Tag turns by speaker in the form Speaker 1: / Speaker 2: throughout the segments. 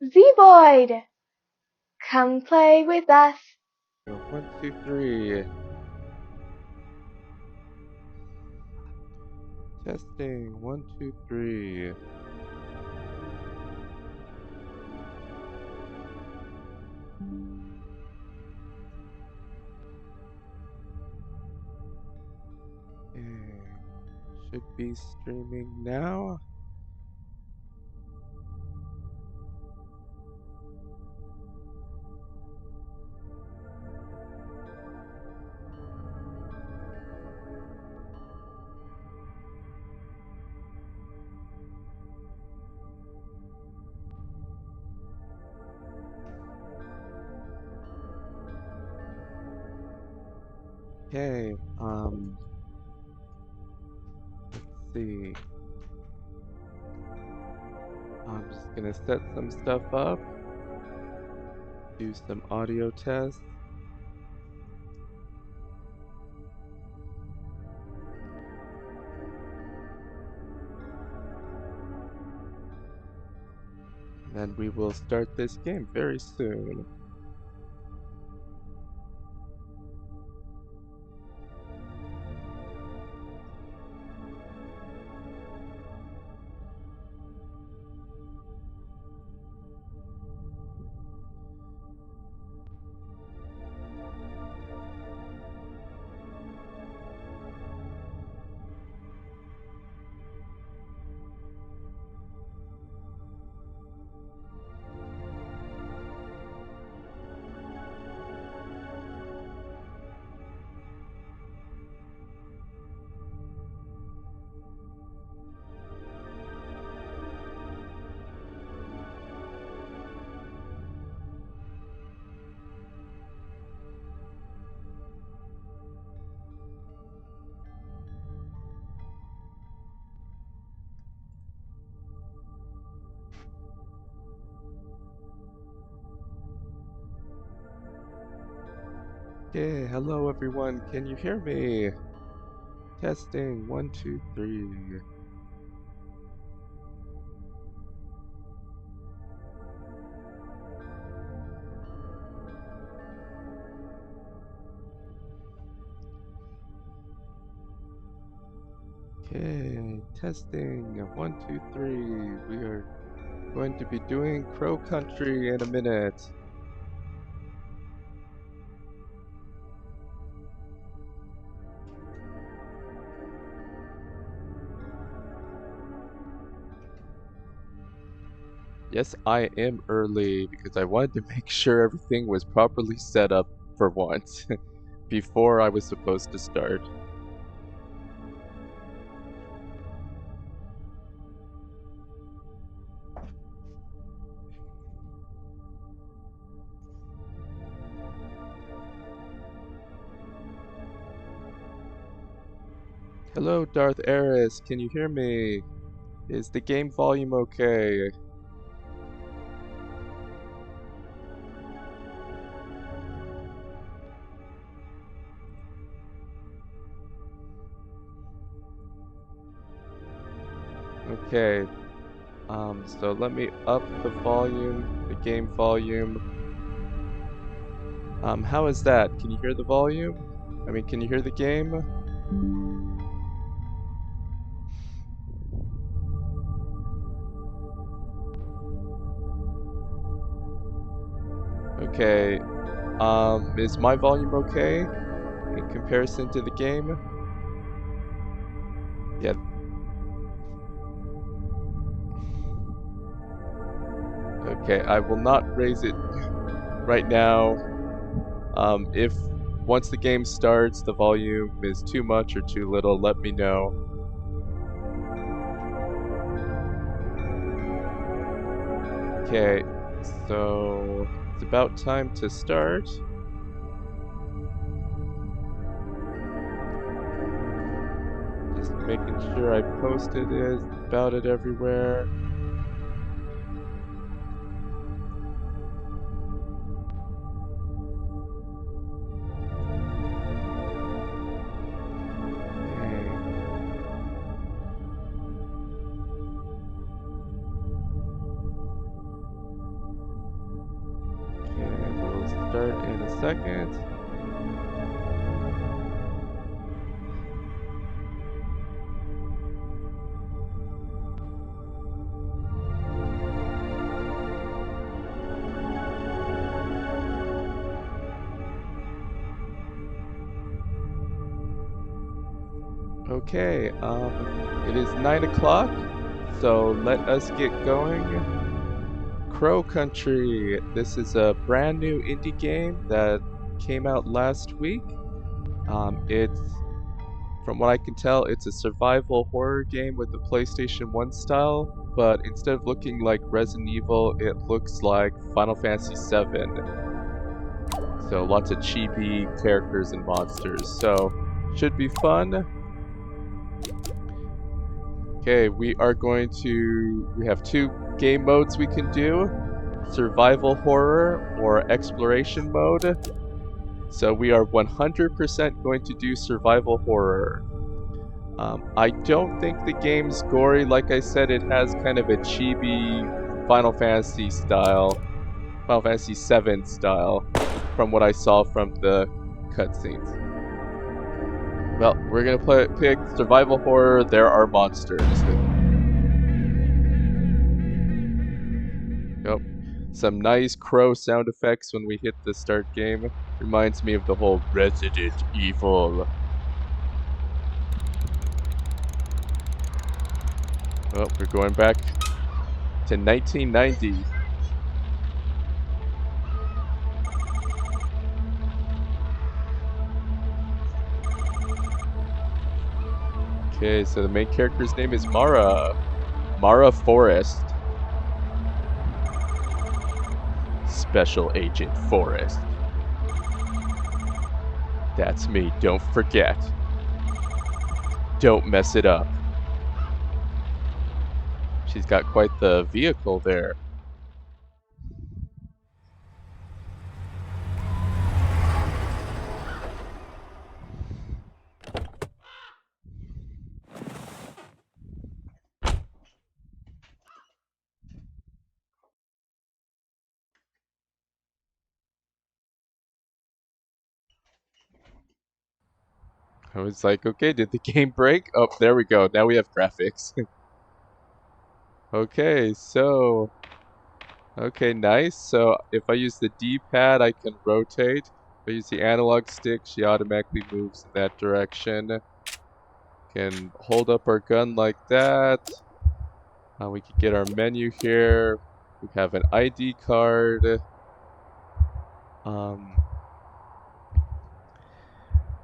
Speaker 1: Zeboyd, come play with us.
Speaker 2: 1, 2, 3. Testing. 1, 2, 3. Okay. Should be streaming now. Okay, let's see. I'm just gonna set some stuff up, do some audio tests. And we will start this game very soon. Okay, hello everyone, can you hear me? Testing, 1, 2, 3. Okay, testing, 1, 2, 3. We are going to be doing Crow Country in a minute. Yes, I am early because I wanted to make sure everything was properly set up for once before I was supposed to start. Hello, Darth Eris, can you hear me? Is the game volume okay? Okay, so let me up the volume, the game volume. How is that? Can you hear the volume? I mean, can you hear the game? Okay, is my volume okay in comparison to the game? Yeah. Okay, I will not raise it right now. If once the game starts, the volume is too much or too little, let me know. Okay, so it's about time to start. Just making sure I posted it, about it everywhere. start in a second. Okay, it is 9 o'clock, so let us get going. Crow Country. This is a brand new indie game that came out last week. It's, from what I can tell, it's a survival horror game with the PlayStation 1 style, but instead of looking like Resident Evil, it looks like Final Fantasy VII. So lots of chibi characters and monsters, so should be fun. Okay, we have 2 game modes we can do. Survival horror or exploration mode. So we are 100% going to do survival horror. I don't think the game's gory. Like I said, it has kind of a chibi Final Fantasy VII style, from what I saw from the cutscenes. Well, we're gonna pick survival horror. There are monsters. Yep. Some nice crow sound effects when we hit the start game. Reminds me of the whole Resident Evil. Well, we're going back to 1990. Okay, so the main character's name is Mara. Mara Forrest. Special Agent Forrest. That's me, don't forget. Don't mess it up. She's got quite the vehicle there. I was like, okay, did the game break? Oh, there we go. Now we have graphics. Okay, so... Okay, nice. So if I use the D-pad, I can rotate. If I use the analog stick, she automatically moves in that direction. Can hold up our gun like that. We can get our menu here. We have an ID card.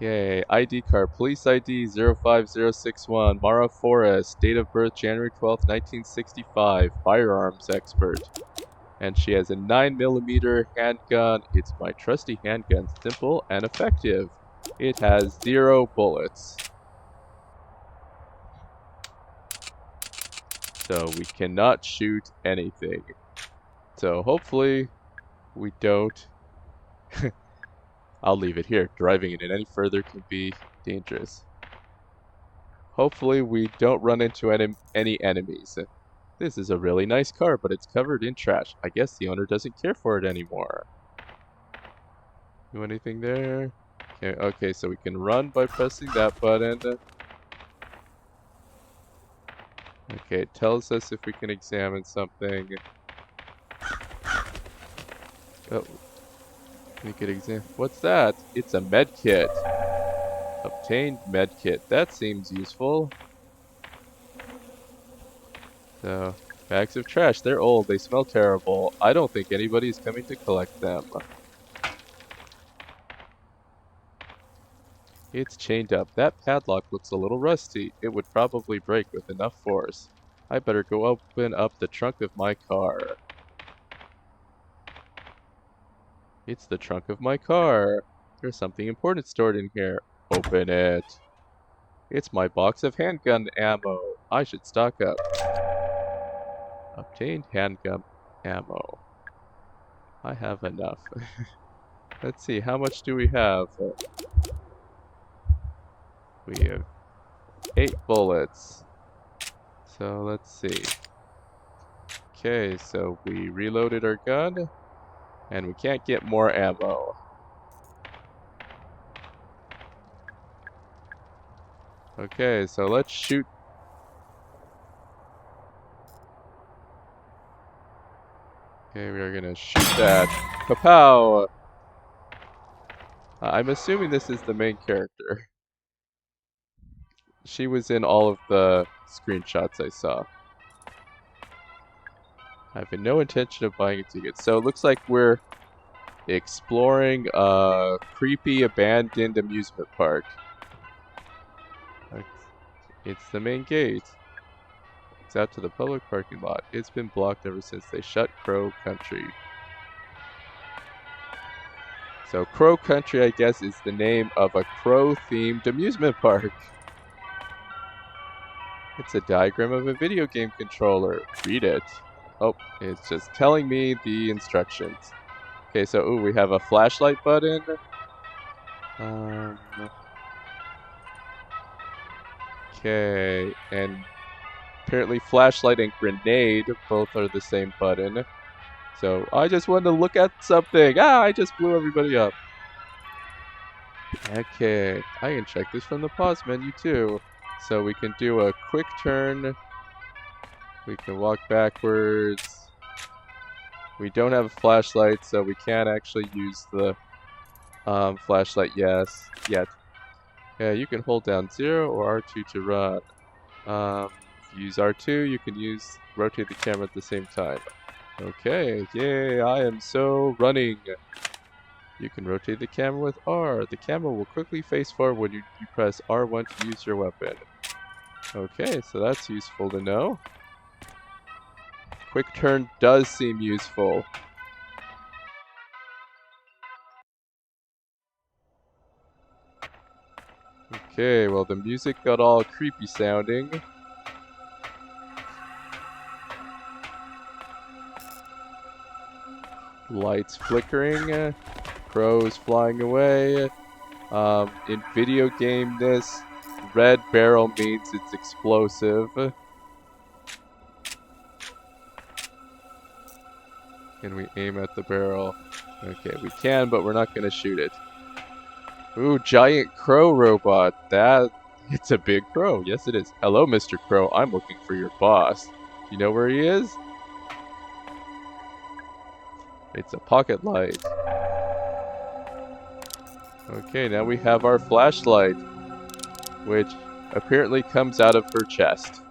Speaker 2: Yay, ID card. Police ID 05061. Mara Forrest. Date of birth January 12th, 1965. Firearms expert. And she has a 9mm handgun. It's my trusty handgun. Simple and effective. It has 0 bullets. So we cannot shoot anything. So hopefully we don't... I'll leave it here. Driving it any further can be dangerous. Hopefully we don't run into any enemies. This is a really nice car, but it's covered in trash. I guess the owner doesn't care for it anymore. Do anything there? Okay, so we can run by pressing that button. Okay, it tells us if we can examine something. Oh. We could examine. What's that? It's a med kit. Obtained med kit. That seems useful. So, bags of trash. They're old. They smell terrible. I don't think anybody's coming to collect them. It's chained up. That padlock looks a little rusty. It would probably break with enough force. I better go open up the trunk of my car. It's the trunk of my car. There's something important stored in here. Open it. It's my box of handgun ammo. I should stock up. Obtained handgun ammo. I have enough. Let's see, how much do we have? We have 8 bullets. So let's see. Okay, so we reloaded our gun. And we can't get more ammo. Okay, so let's shoot. Okay, we are gonna shoot that. Kapow! I'm assuming this is the main character. She was in all of the screenshots I saw. I have no intention of buying a ticket. So it looks like we're exploring a creepy abandoned amusement park. It's the main gate. It's out to the public parking lot. It's been blocked ever since they shut Crow Country. So Crow Country, I guess, is the name of a crow-themed amusement park. It's a diagram of a video game controller. Read it. Oh, it's just telling me the instructions. Okay, so ooh, we have a flashlight button. Okay, and apparently flashlight and grenade both are the same button. So I just wanted to look at something. Ah, I just blew everybody up. Okay, I can check this from the pause menu too. So we can do a quick turn. We can walk backwards. We don't have a flashlight, so we can't actually use the flashlight yet. Yeah, you can hold down 0 or R2 to run. Use R2, you can rotate the camera at the same time. Okay, yay, I am so running. You can rotate the camera with R. The camera will quickly face forward when you press R1 to use your weapon. Okay, so that's useful to know. Quick turn does seem useful. Okay, well the music got all creepy sounding. Lights flickering. Crows flying away. In video game-ness, red barrel means it's explosive. Can we aim at the barrel? Okay, we can, but we're not gonna shoot it. Ooh, giant crow robot. It's a big crow. Yes, it is. Hello, Mr. Crow. I'm looking for your boss. Do you know where he is? It's a pocket light. Okay, now we have our flashlight, which apparently comes out of her chest.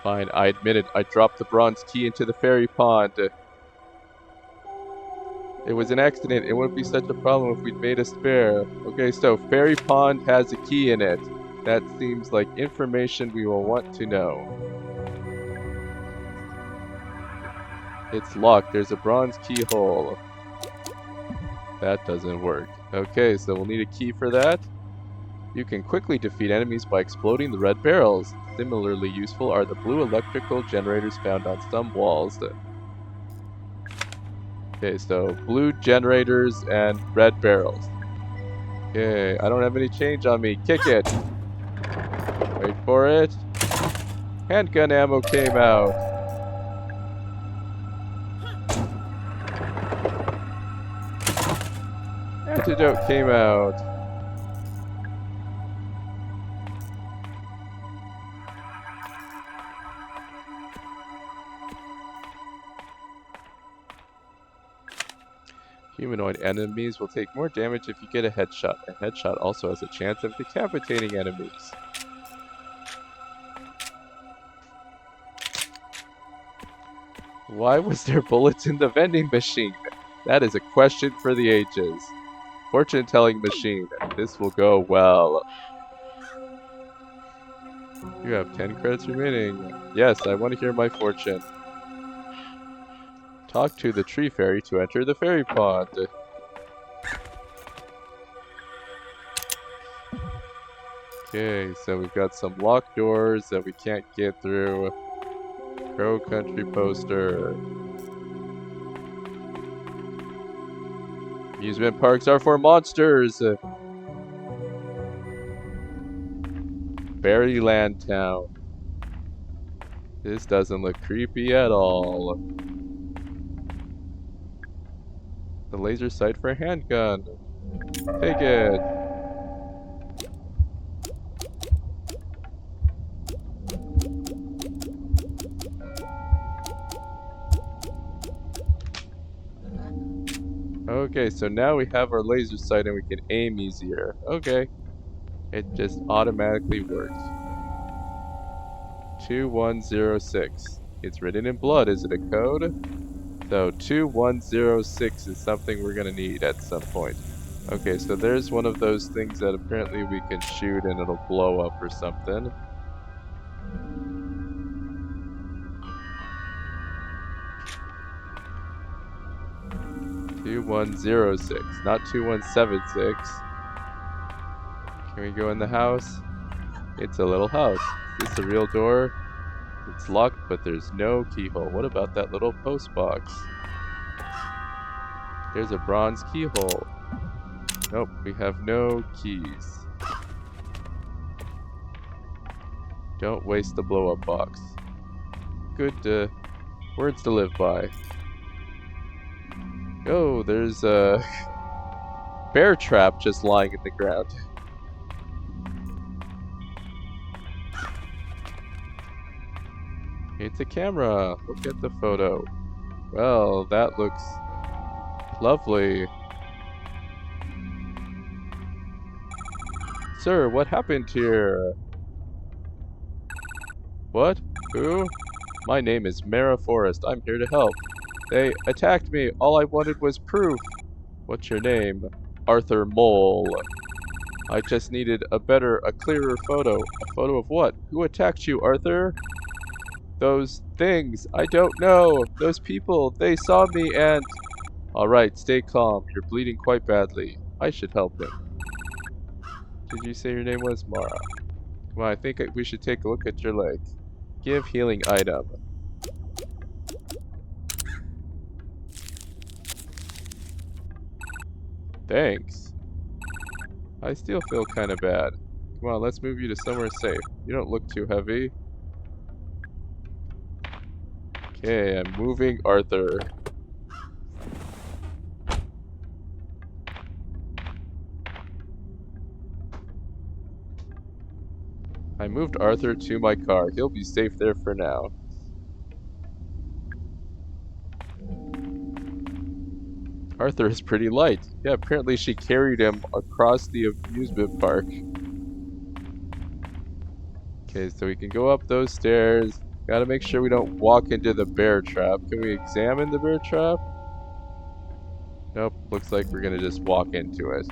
Speaker 2: Fine, I admit it. I dropped the bronze key into the fairy pond. It was an accident. It wouldn't be such a problem if we'd made a spare. Okay, so fairy pond has a key in it. That seems like information we will want to know. It's locked. There's a bronze keyhole. That doesn't work. Okay, so we'll need a key for that. You can quickly defeat enemies by exploding the red barrels. Similarly useful are the blue electrical generators found on some walls. Okay, so blue generators and red barrels. Okay, I don't have any change on me. Kick it! Wait for it. Handgun ammo came out. Antidote came out. Humanoid enemies will take more damage if you get a headshot. A headshot also has a chance of decapitating enemies. Why was there bullets in the vending machine? That is a question for the ages. Fortune-telling machine. This will go well. You have 10 credits remaining. Yes, I want to hear my fortune. Talk to the tree fairy to enter the fairy pond. Okay, so we've got some locked doors that we can't get through. Crow Country poster. Amusement parks are for monsters. Fairyland Town. This doesn't look creepy at all. The laser sight for a handgun. Take it. Okay, so now we have our laser sight and we can aim easier. Okay. It just automatically works. 2106. It's written in blood. Is it a code? So 2106 is something we're gonna need at some point. Okay, so there's one of those things that apparently we can shoot and it'll blow up or something. (2106), not 2176. Can we go in the house? It's a little house. Is this a real door? It's locked, but there's no keyhole. What about that little post box? There's a bronze keyhole. Nope, we have no keys. Don't waste the blow-up box. Good words to live by. Oh, there's a bear trap just lying in the ground. It's a camera. Look at the photo. Well, that looks lovely. Sir, what happened here? What? Who? My name is Mara Forrest. I'm here to help. They attacked me. All I wanted was proof. What's your name? Arthur Mole. I just needed a clearer photo. A photo of what? Who attacked you, Arthur? Those things. I don't know. Those people. They saw me and... Alright, stay calm. You're bleeding quite badly. I should help him. Did you say your name was Mara? Come on, I think we should take a look at your leg. Give healing item. Thanks. I still feel kind of bad. Come on, let's move you to somewhere safe. You don't look too heavy. Okay, I'm moving Arthur. I moved Arthur to my car. He'll be safe there for now. Arthur is pretty light. Yeah, apparently she carried him across the amusement park. Okay, so we can go up those stairs. Gotta make sure we don't walk into the bear trap. Can we examine the bear trap? Nope, looks like we're gonna just walk into it.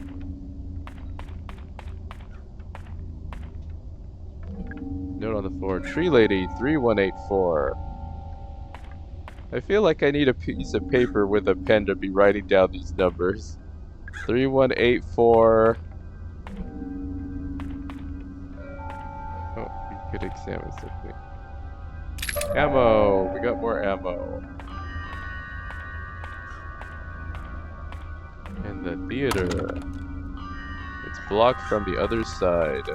Speaker 2: Note on the floor, Tree Lady 3184. I feel like I need a piece of paper with a pen to be writing down these numbers. 3184. Oh, we could examine something. Ammo! We got more ammo. And the theater. It's blocked from the other side.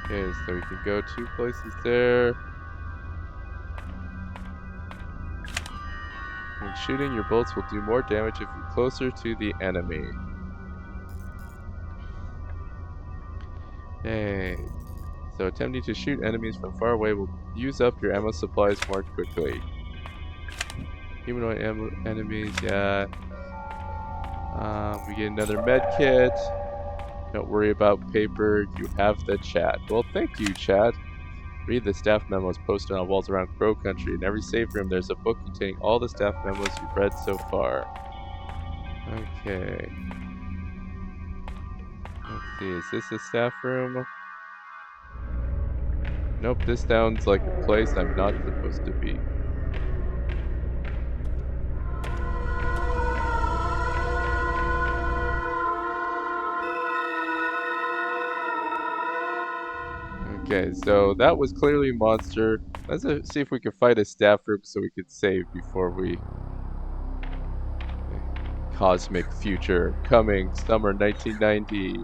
Speaker 2: Okay, so we can go 2 places there. When shooting, your bullets will do more damage if you're closer to the enemy. Hey. So attempting to shoot enemies from far away will use up your ammo supplies more quickly. Humanoid enemies, yeah. We get another med kit. Don't worry about paper, you have the chat. Well, thank you, chat. Read the staff memos posted on walls around Crow Country. In every safe room, there's a book containing all the staff memos you've read so far. Okay. Let's see, is this a staff room? Nope, this sounds like a place I'm not supposed to be. Okay, so that was clearly a monster. Let's see if we can find a staff room so we can save before we... Cosmic future coming summer 1990.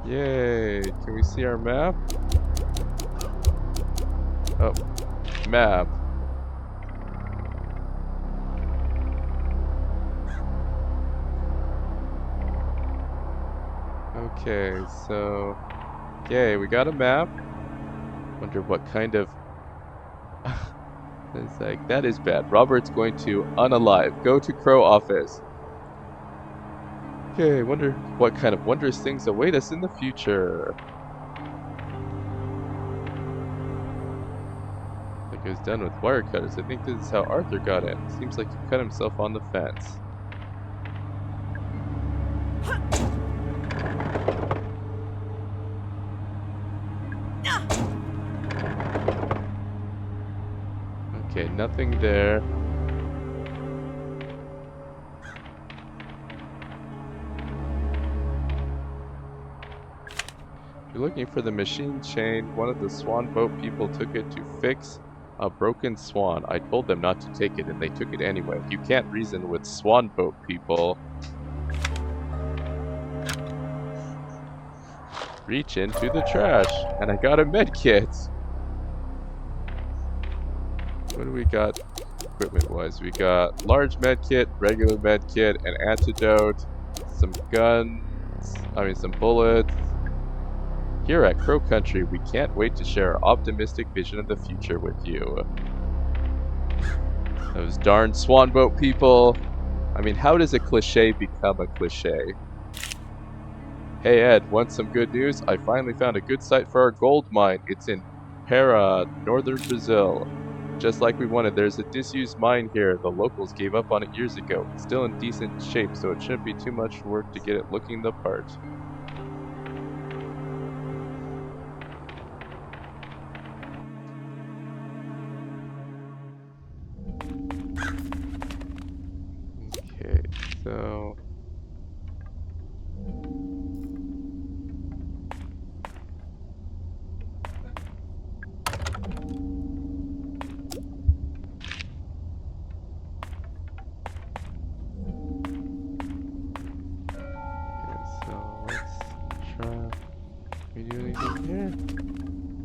Speaker 2: Yay! Can we see our map? Oh, map. Okay, so yay, we got a map. Wonder what kind of it's like that is bad. Robert's going to unalive. Go to Crow office. Okay, wonder what kind of wondrous things await us in the future. Like it was done with wire cutters. I think this is how Arthur got in. Seems like he cut himself on the fence. Okay, nothing there. If you're looking for the machine chain, one of the swan boat people took it to fix a broken swan. I told them not to take it and they took it anyway. You can't reason with swan boat people. Reach into the trash. And I got a med kit. What do we got equipment wise? We got large med kit, regular med kit, an antidote, some guns, some bullets. Here at Crow Country, we can't wait to share our optimistic vision of the future with you. Those darn swan boat people. I mean, how does a cliche become a cliche? Hey Ed, want some good news? I finally found a good site for our gold mine. It's in Para, northern Brazil. Just like we wanted, there's a disused mine here. The locals gave up on it years ago. It's still in decent shape, so it shouldn't be too much work to get it looking the part. Okay, so...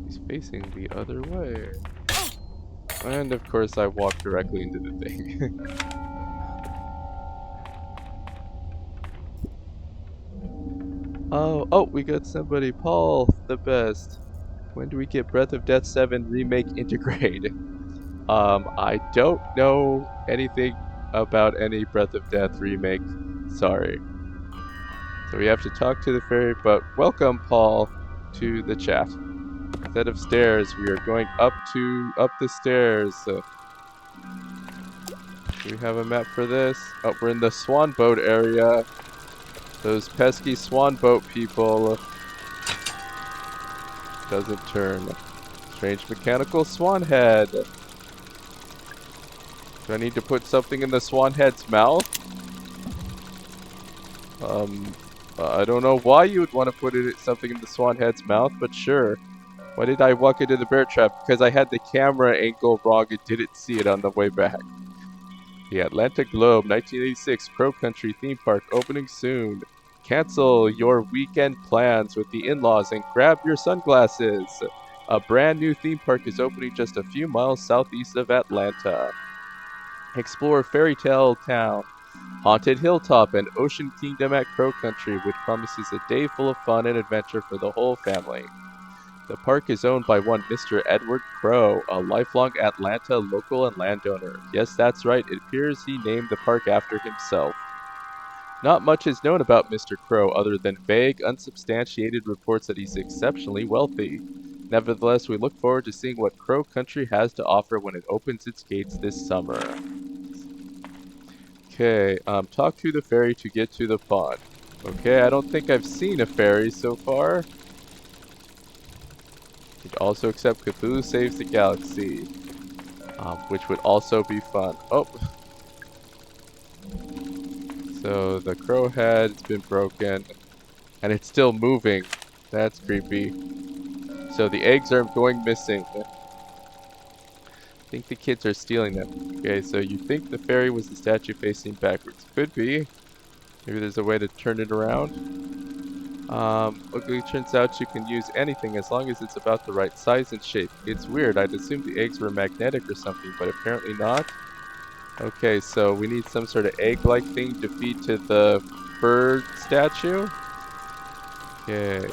Speaker 2: He's facing the other way. And of course I walked directly into the thing. Oh, we got somebody. Paul, the best. When do we get Breath of Death 7 Remake Integrate? I don't know anything about any Breath of Death remake. Sorry. So we have to talk to the fairy, but welcome, Paul, to the chat. Instead of stairs, we are going up the stairs. Do we have a map for this? Oh, we're in the swan boat area. Those pesky swan boat people. Doesn't turn. Strange mechanical swan head. Do I need to put something in the swan head's mouth? I don't know why you would want to put something in the swan head's mouth, but sure. Why did I walk into the bear trap? Because I had the camera angle wrong and didn't see it on the way back. The Atlanta Globe, 1986, Crow Country theme park opening soon. Cancel your weekend plans with the in-laws and grab your sunglasses. A brand new theme park is opening just a few miles southeast of Atlanta. Explore Fairy Tale Town, Haunted Hilltop, and Ocean Kingdom at Crow Country, which promises a day full of fun and adventure for the whole family. The park is owned by one Mr. Edward Crow, a lifelong Atlanta local and landowner. Yes, that's right, it appears he named the park after himself. Not much is known about Mr. Crow other than vague, unsubstantiated reports that he's exceptionally wealthy. Nevertheless, we look forward to seeing what Crow Country has to offer when it opens its gates this summer. Okay, talk to the fairy to get to the pond. Okay, I don't think I've seen a fairy so far. You'd also accept Cthulhu Saves the Galaxy, which would also be fun. Oh! So the crow head's been broken, and it's still moving. That's creepy. So the eggs are going missing. I think the kids are stealing them. Okay, so you think the fairy was the statue facing backwards. Could be. Maybe there's a way to turn it around. Ugly turns out you can use anything as long as it's about the right size and shape. It's weird, I'd assumed the eggs were magnetic or something, but apparently not. Okay, so we need some sort of egg-like thing to feed to the bird statue. Okay.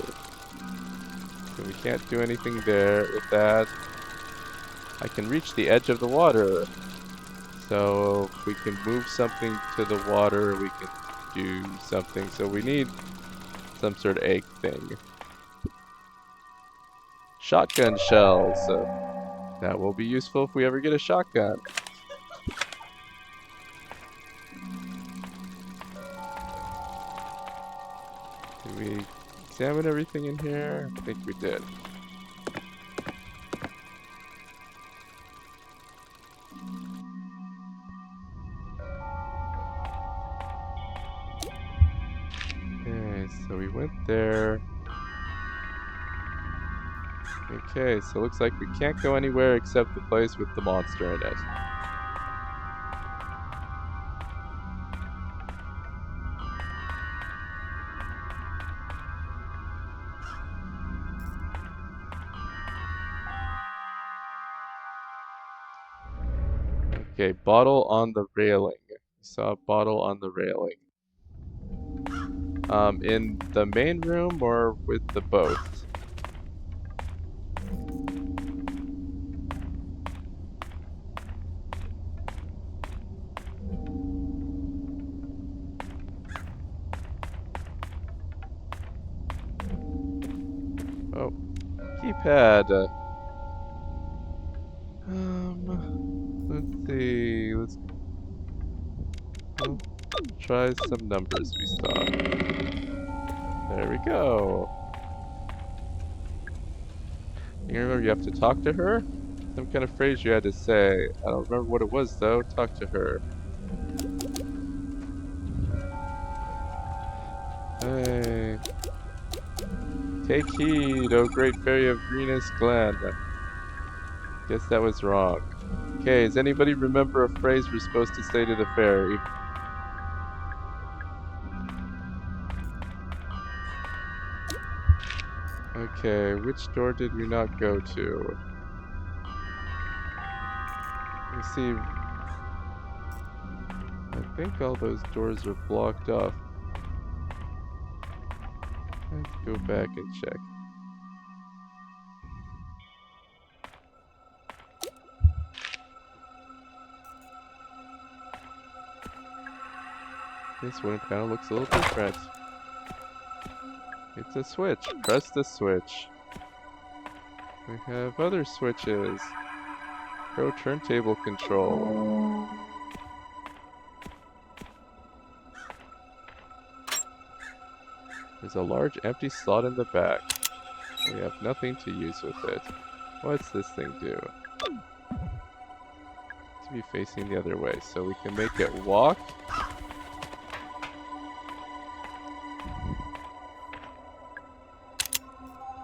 Speaker 2: So we can't do anything there with that. I can reach the edge of the water. So if we can move something to the water, we can do something. So we need some sort of egg thing. Shotgun shells. That will be useful if we ever get a shotgun. Did we examine everything in here? I think we did. Okay, so we went there. Okay, so it looks like we can't go anywhere except the place with the monster in it. Okay, bottle on the railing. We saw a bottle on the railing. In the main room or with the boat? Oh, keypad. Let's see. Let's try some numbers we saw. There we go. You remember you have to talk to her? Some kind of phrase you had to say. I don't remember what it was though. Talk to her. Hey. Take heed, O great fairy of Greenest Glen. Guess that was wrong. Okay, does anybody remember a phrase we're supposed to say to the fairy? Okay, which door did we not go to? You see, I think all those doors are blocked off. Let's go back and check. This one kind of looks a little different. It's a switch. Press the switch. We have other switches. Pro turntable control. There's a large empty slot in the back. We have nothing to use with it. What's this thing do? To be facing the other way, so we can make it walk.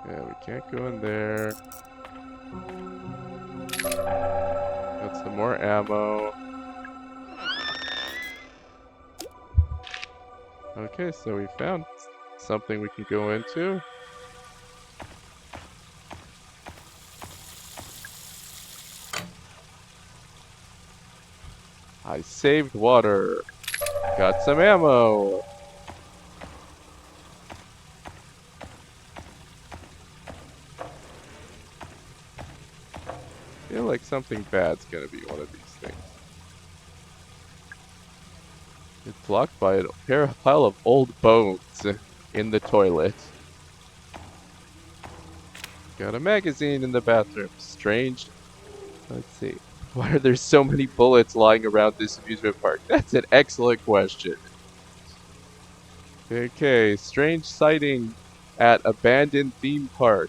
Speaker 2: Yeah, we can't go in there. Got some more ammo. Okay, so we found something we can go into. I saved water. Got some ammo. Feel like something bad's gonna be one of these things. It's blocked by a pile of old bones in the toilet. Got a magazine in the bathroom. Strange. Let's see. Why are there so many bullets lying around this amusement park? That's an excellent question. Okay, strange sighting at abandoned theme park.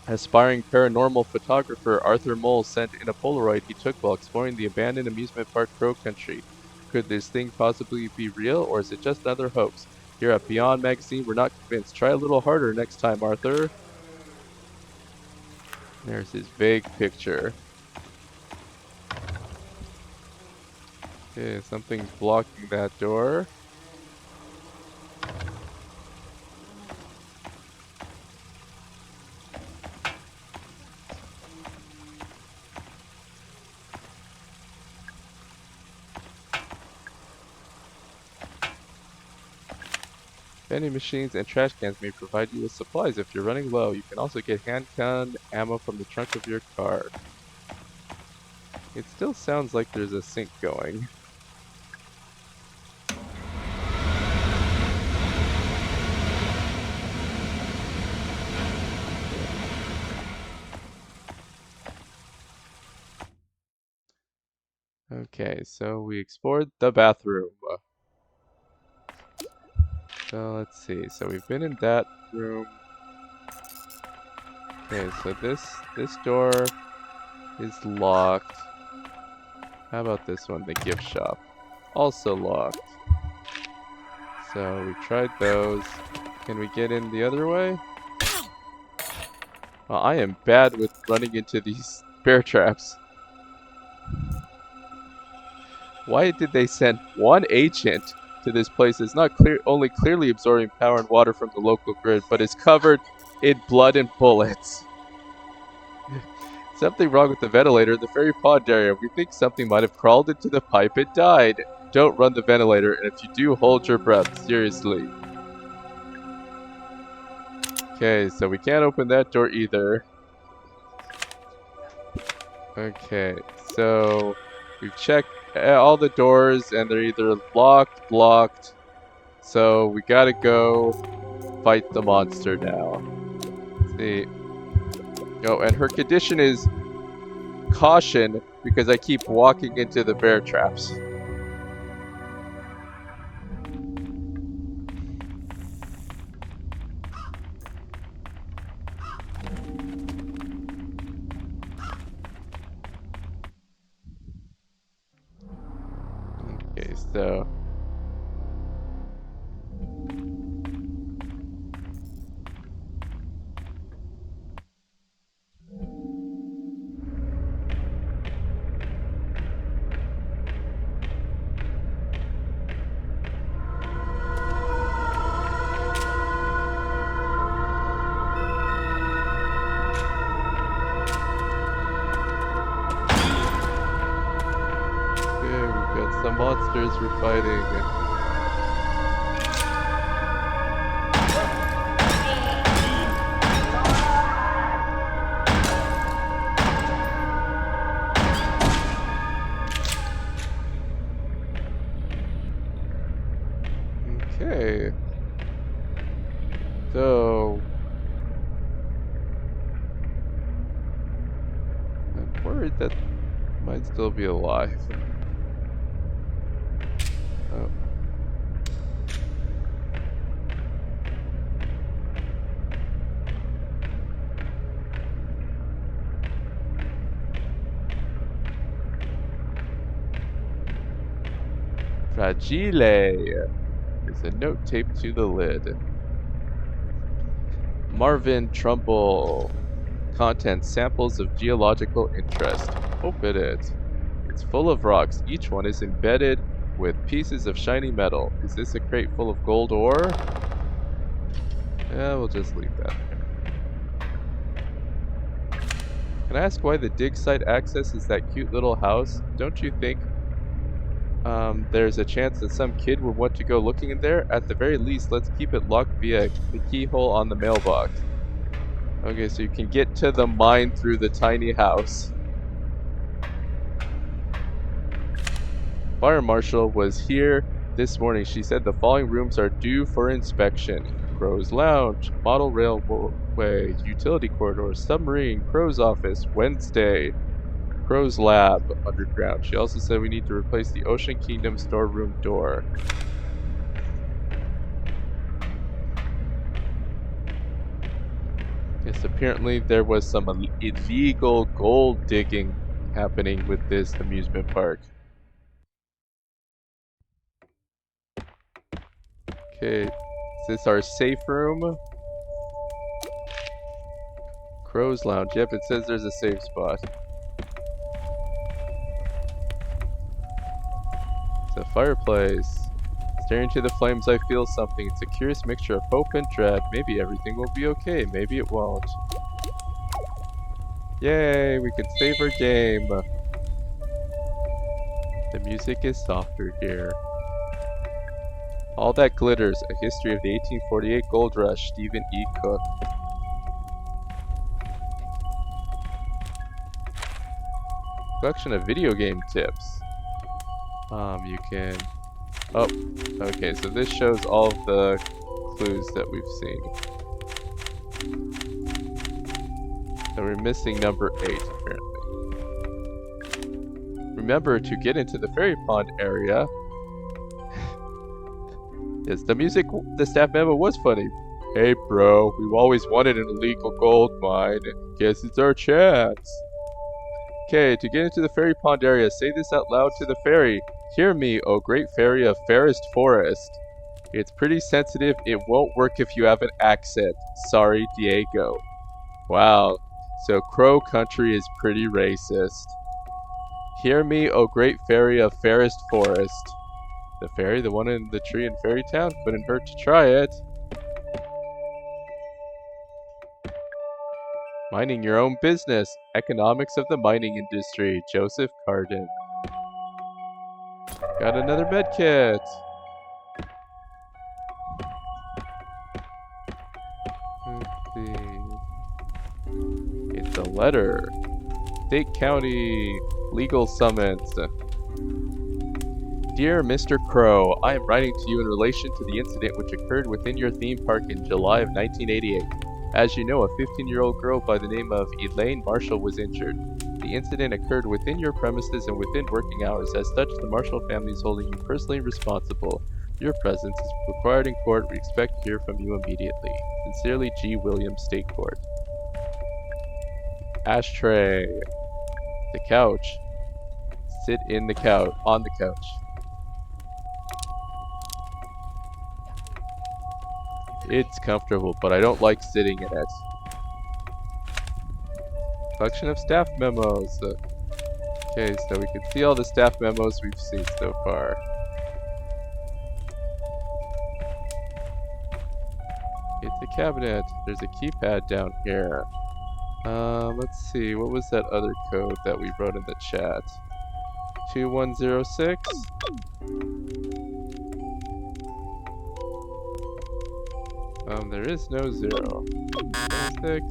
Speaker 2: Aspiring paranormal photographer Arthur Mole sent in a Polaroid he took while exploring the abandoned amusement park Crow Country. Could this thing possibly be real, or is it just another hoax? Here at Beyond Magazine, we're not convinced. Try a little harder next time, Arthur. There's his vague picture. Okay, something's blocking that door. Vending machines and trash cans may provide you with supplies if you're running low. You can also get handgun ammo from the trunk of your car. It still sounds like there's a sink going. Okay, so we explored the bathroom. So let's see. So we've been in that room. Okay, so this door is locked. How about this one, the gift shop? Also locked. So we tried those. Can we get in the other way? Well, I am bad with running into these bear traps. Why did they send one agent to this place that's not only clearly absorbing power and water from the local grid, but is covered in blood and bullets? Something wrong with the ventilator in the ferry pond area. We think something might have crawled into the pipe and died. Don't run the ventilator, and if you do, hold your breath. Seriously. Okay, so we can't open that door either. Okay, so we've checked all the doors and they're either locked, blocked. So we gotta go fight the monster now. Let's see. Oh, and her condition is caution because I keep walking into the bear traps. Okay, so okay, we've got some monsters we're fighting. Okay. So I'm worried that might still be alive. Oh. Fragile. There's a note taped to the lid. Marvin Trumbull. Content samples of geological interest. Open it. It's full of rocks. Each one is embedded with pieces of shiny metal. Is this a crate full of gold ore? Yeah, we'll just leave that there. Can I ask why the dig site access is that cute little house? Don't you think there's a chance that some kid would want to go looking in there? At the very least, let's keep it locked via the keyhole on the mailbox. Okay, so you can get to the mine through the tiny house. Fire Marshal was here this morning. She said the following rooms are due for inspection. Crow's Lounge, Model Railway, Utility Corridor, Submarine, Crow's Office, Wednesday, Crow's Lab, Underground. She also said we need to replace the Ocean Kingdom storeroom door. Yes, apparently there was some illegal gold digging happening with this amusement park. Okay, is this our safe room? Crow's Lounge. Yep, it says there's a safe spot. It's a fireplace. Staring into the flames, I feel something. It's a curious mixture of hope and dread. Maybe everything will be okay. Maybe it won't. Yay, we can save our game. The music is softer here. All That Glitters, A History of the 1848 Gold Rush, Stephen E. Cook. Collection of video game tips. You can... Oh, okay, so this shows all of the clues that we've seen. So we're missing number 8, apparently. Remember to get into the fairy pond area. Yes, the staff memo was funny. Hey bro, we've always wanted an illegal gold mine. Guess it's our chance. Okay, to get into the fairy pond area, say this out loud to the fairy. Hear me, O great fairy of fairest forest. It's pretty sensitive, it won't work if you have an accent. Sorry, Diego. Wow, so Crow Country is pretty racist. Hear me, O great fairy of fairest forest. The fairy, the one in the tree in Fairy Town, couldn't hurt to try it. Minding your own business. Economics of the mining industry. Joseph Cardin. Got another medkit. Let's see. It's a letter. State County Legal Summons. Dear Mr. Crow, I am writing to you in relation to the incident which occurred within your theme park in July of 1988. As you know, a 15-year-old girl by the name of Elaine Marshall was injured. The incident occurred within your premises and within working hours. As such, the Marshall family is holding you personally responsible. Your presence is required in court. We expect to hear from you immediately. Sincerely, G. Williams, State Court. Ashtray. The couch. Sit in the couch. On the couch. It's comfortable, but I don't like sitting in it. Collection of staff memos. Okay, so we can see all the staff memos we've seen so far. It's a cabinet. There's a keypad down here. Let's see. What was that other code that we wrote in the chat? 2106? There is no 0. 6.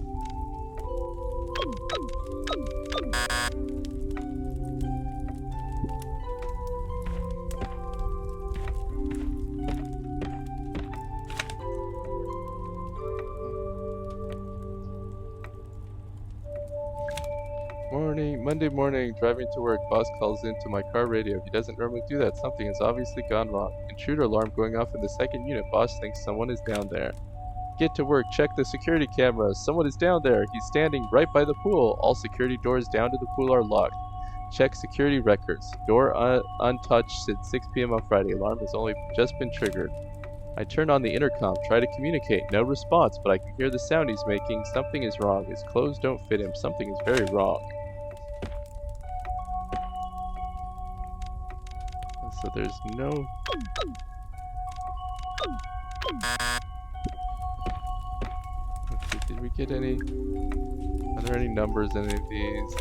Speaker 2: Monday morning, driving to work, boss calls into my car radio. He doesn't normally do that. Something has obviously gone wrong. Intruder alarm going off in the second unit. Boss thinks someone is down there. Get to work, check the security cameras. Someone is down there. He's standing right by the pool. All security doors down to the pool are locked. Check security records. Door untouched since 6 p.m. on Friday. Alarm has only just been triggered. I turn on the intercom, try to communicate. No response, but I can hear the sound he's making. Something is wrong. His clothes don't fit him. Something is very wrong. So there's no... Let's see, did we get any... Are there any numbers in any of these?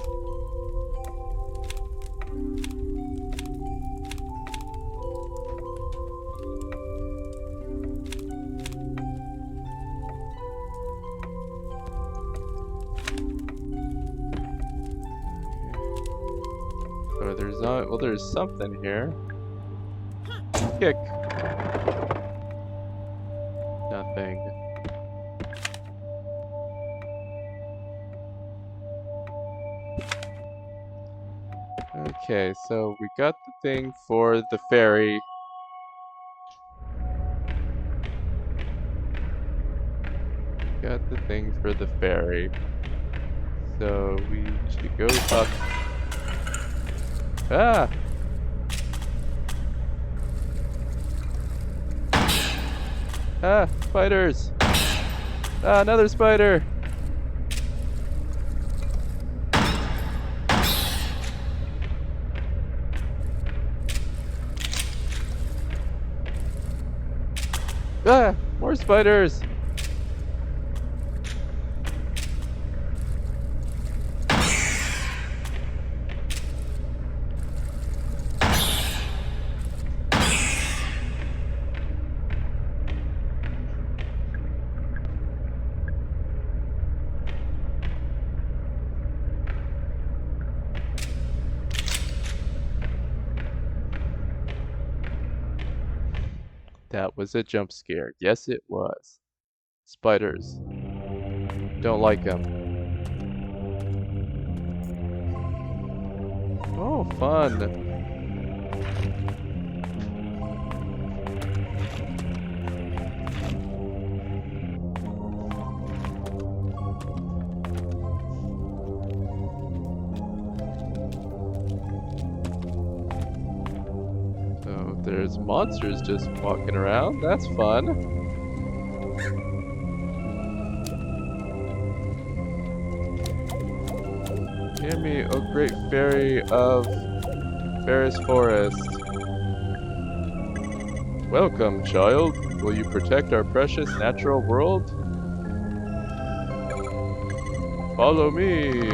Speaker 2: Oh, there's not... Well, there's something here. Kick. Nothing. Okay, so we got the thing for the ferry. Got the thing for the ferry. So we should go talk. Ah! Ah, spiders! Ah, another spider! Ah, more spiders! That was a jump scare. Yes, it was. Spiders. Don't like them. Oh, fun. So there's monsters just walking around. That's fun. Hear me, O great fairy of Ferris Forest. Welcome, child. Will you protect our precious natural world? Follow me.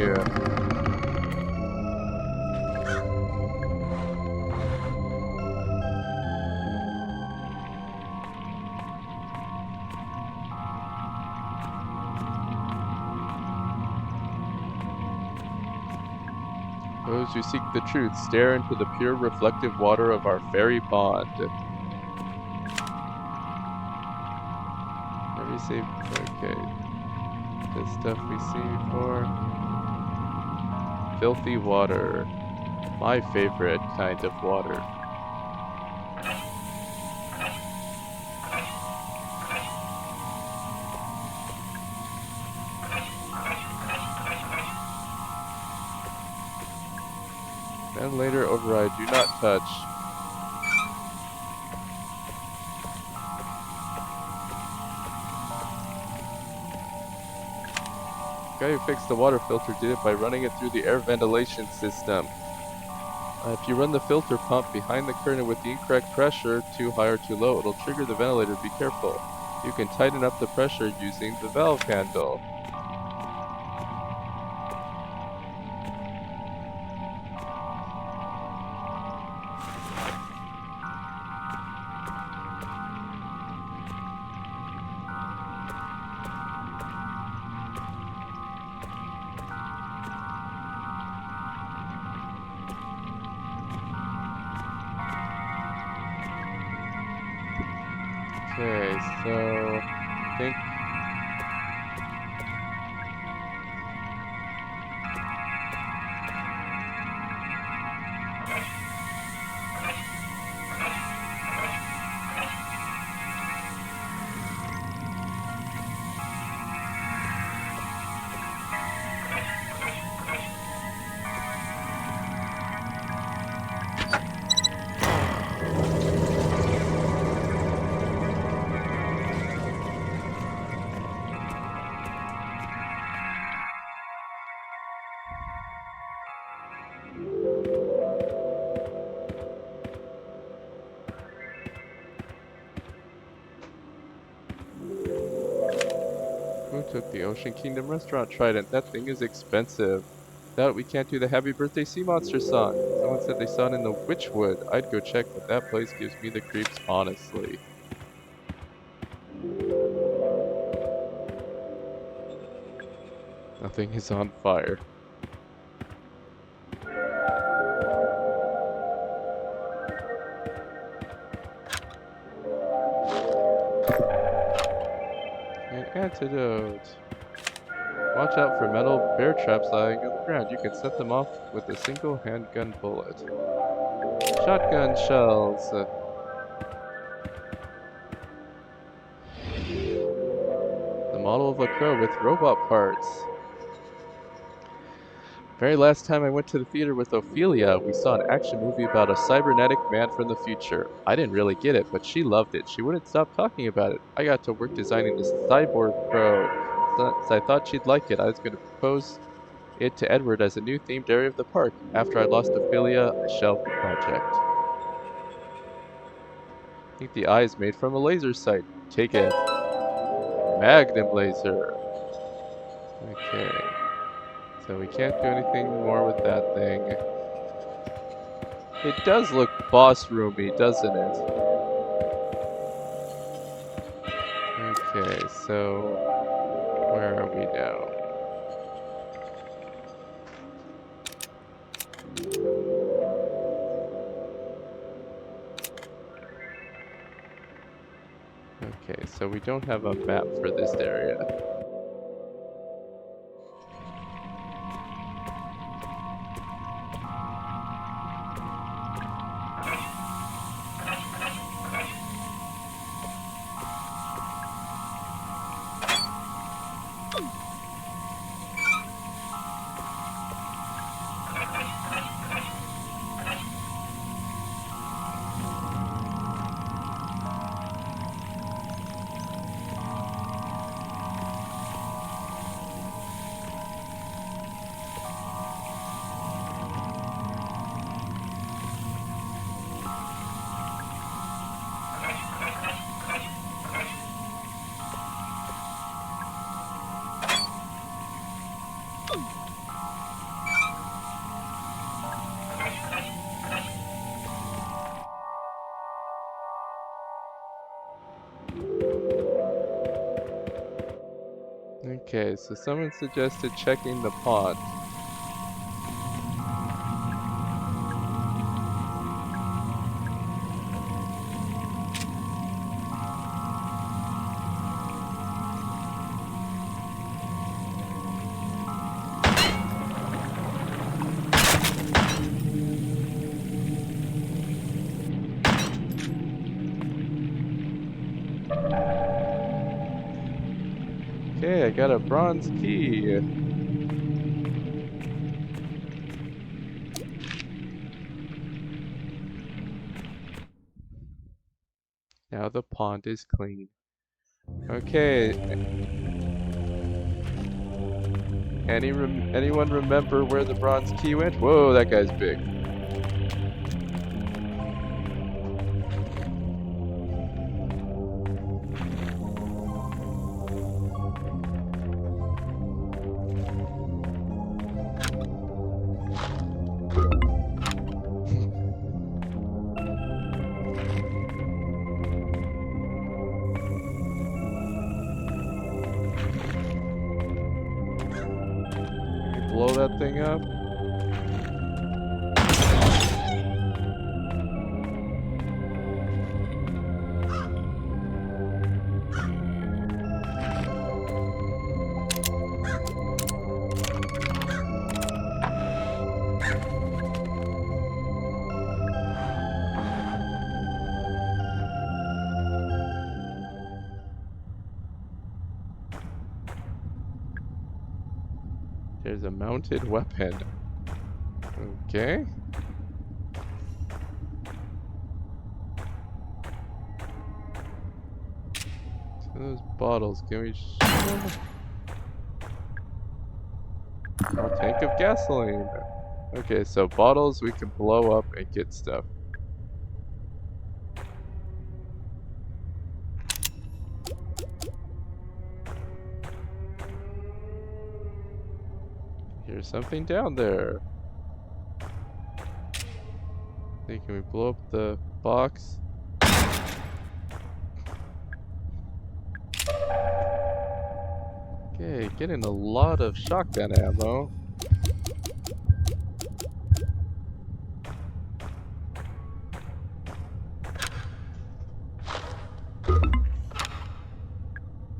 Speaker 2: Those who seek the truth stare into the pure reflective water of our fairy pond. Every save. Okay. The stuff we see before. Filthy water. My favorite kind of water. Ventilator override. Do not touch. The guy who fixed the water filter did it by running it through the air ventilation system. If you run the filter pump behind the curtain with the incorrect pressure, too high or too low, it'll trigger the ventilator. Be careful. You can tighten up the pressure using the valve handle. Okay, so I think who took the Ocean Kingdom restaurant trident? That thing is expensive. Doubt we can't do the Happy Birthday Sea Monster song. Someone said they saw it in the Witchwood. I'd go check, but that place gives me the creeps, honestly. Nothing is on fire. An antidote. Watch out for metal bear traps lying on the ground. You can set them off with a single handgun bullet. Shotgun shells. The model of a crow with robot parts. Very last time I went to the theater with Ophelia, we saw an action movie about a cybernetic man from the future. I didn't really get it, but she loved it. She wouldn't stop talking about it. I got to work designing this cyborg crow. Since I thought she'd like it, I was going to propose it to Edward as a new themed area of the park. After I lost Ophelia, I shelved the project. I think the eye is made from a laser sight. Take it. Magnum laser. Okay. So we can't do anything more with that thing. It does look boss roomy, doesn't it? Okay, so where are we now? so we don't have a map for this area. Okay, so someone suggested checking the pond. Okay, I got a bronze key. Now the pond is clean. Okay. Anyone remember where the bronze key went? Whoa, that guy's big. Blow that thing up. There's a mounted weapon. Okay. So those bottles, can we shoot them? Oh, tank of gasoline. Okay, so bottles we can blow up and get stuff. Here's something down there. Okay, can we blow up the box? Okay, getting a lot of shotgun ammo.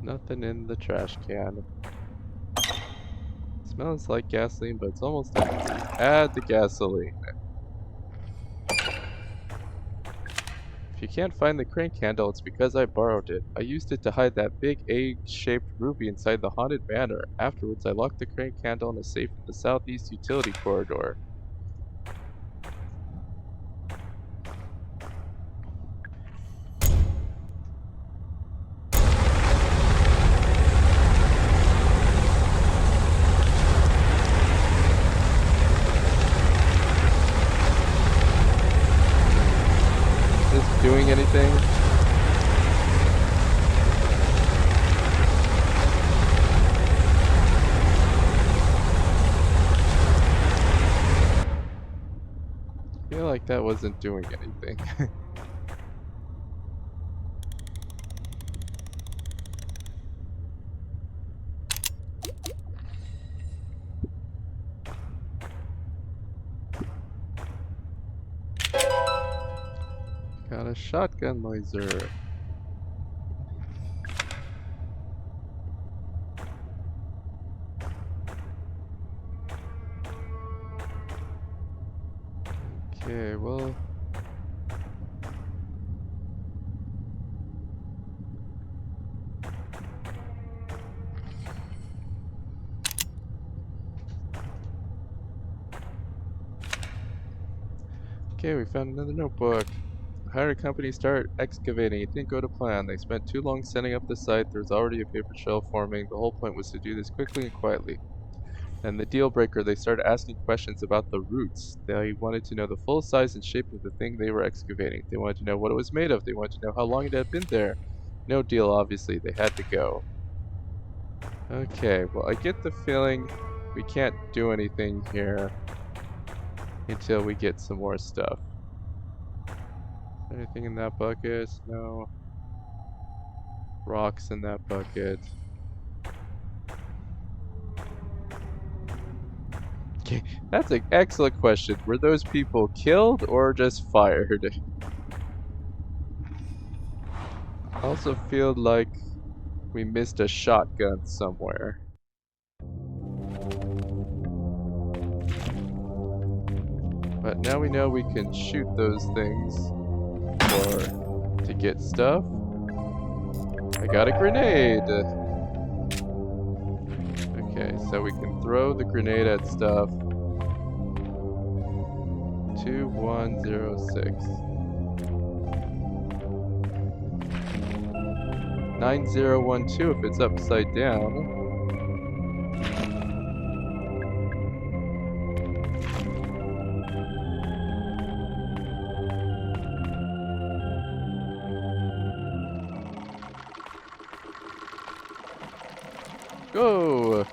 Speaker 2: Nothing in the trash can. Smells like gasoline, but it's almost empty. Add the gasoline. If you can't find the crank handle, it's because I borrowed it. I used it to hide that big egg-shaped ruby inside the haunted manor. Afterwards, I locked the crank handle in a safe in the southeast utility corridor. Doing anything? I feel like that wasn't doing anything. Got a shotgun laser. Okay, well... Okay, we found another notebook. Hired a company to start excavating. It didn't go to plan. They spent too long setting up the site. There was already a paper trail forming. The whole point was to do this quickly and quietly. And the deal breaker, they started asking questions about the roots. They wanted to know the full size and shape of the thing they were excavating. They wanted to know what it was made of. They wanted to know how long it had been there. No deal, obviously. They had to go. Okay, well, I get the feeling we can't do anything here until we get some more stuff. Anything in that bucket? No. Rocks in that bucket. Okay, that's an excellent question. Were those people killed or just fired? I also feel like we missed a shotgun somewhere. But now we know we can shoot those things to get stuff. I got a grenade! Okay, so we can throw the grenade at stuff. 2106. 9012 if it's upside down. Go!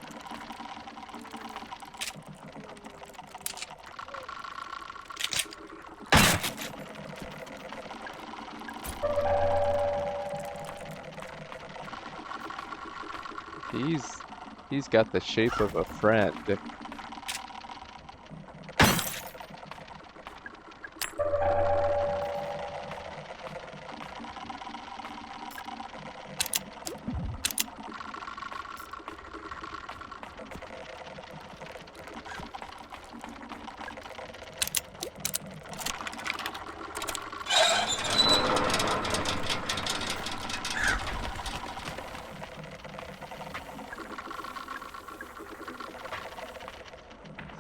Speaker 2: He's got the shape of a friend.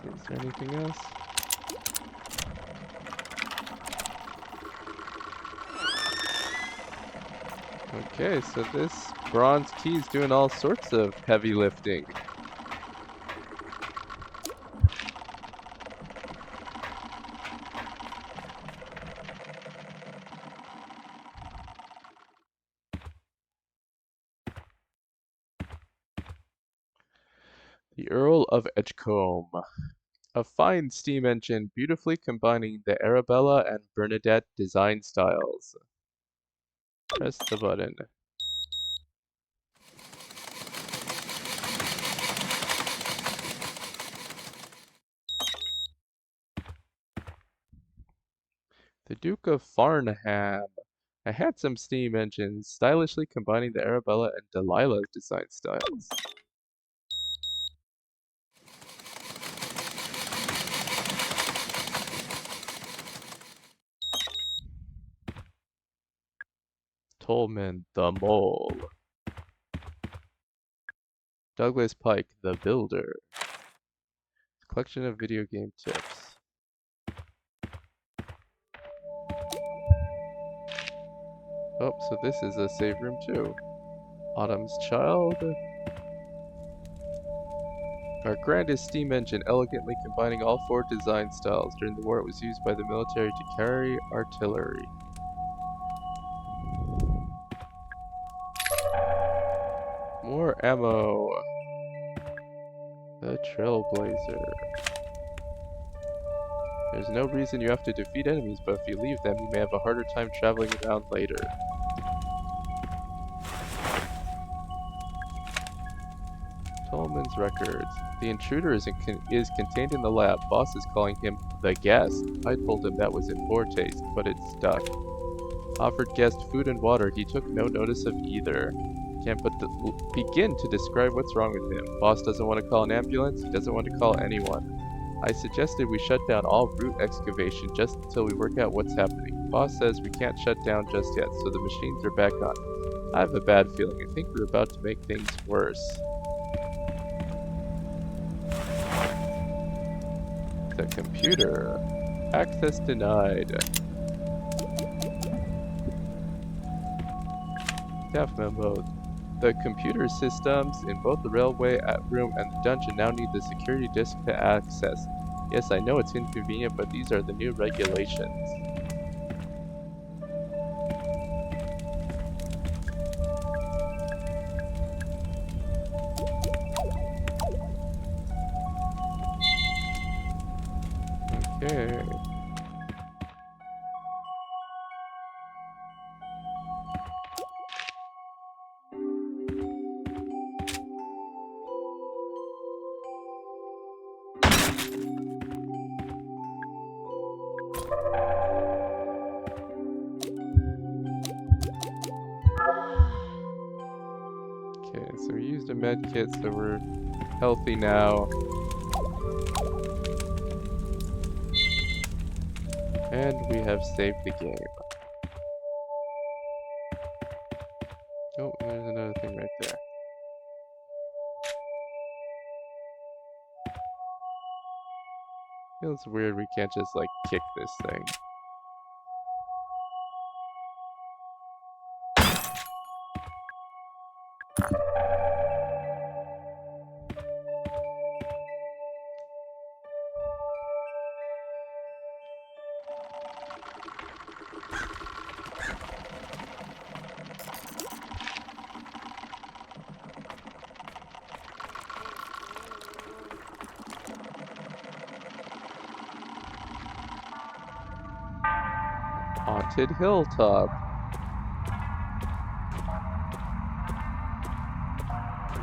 Speaker 2: Is there anything else? Okay, so this bronze key is doing all sorts of heavy lifting. The Earl of Edgecombe. A fine steam engine beautifully combining the Arabella and Bernadette design styles. Press the button. The Duke of Farnham. A handsome steam engine stylishly combining the Arabella and Delilah's design styles. Tolman the Mole. Douglas Pike the Builder. Collection of video game tips. Oh, so this is a save room too. Autumn's Child. Our grandest steam engine, elegantly combining all four design styles. During the war, it was used by the military to carry artillery. More ammo. The Trailblazer. There's no reason you have to defeat enemies, but if you leave them, you may have a harder time traveling around later. Tolman's records. The intruder is contained in the lab. Boss is calling him the guest. I told him that was in poor taste, but it stuck. Offered guest food and water. He took no notice of either. Can't but begin to describe what's wrong with him. Boss doesn't want to call an ambulance. He doesn't want to call anyone. I suggested we shut down all root excavation just until we work out what's happening. Boss says we can't shut down just yet, so the machines are back on. I have a bad feeling. I think we're about to make things worse. The computer. Access denied. Staff memo. The computer systems in both the railway room and the dungeon now need the security disk to access. Yes, I know it's inconvenient, but these are the new regulations. Okay. Okay, so we used a med kit, so we're healthy now. And we have saved the game. Oh, there's another thing right there. Feels weird we can't just like kick this thing. Haunted hilltop.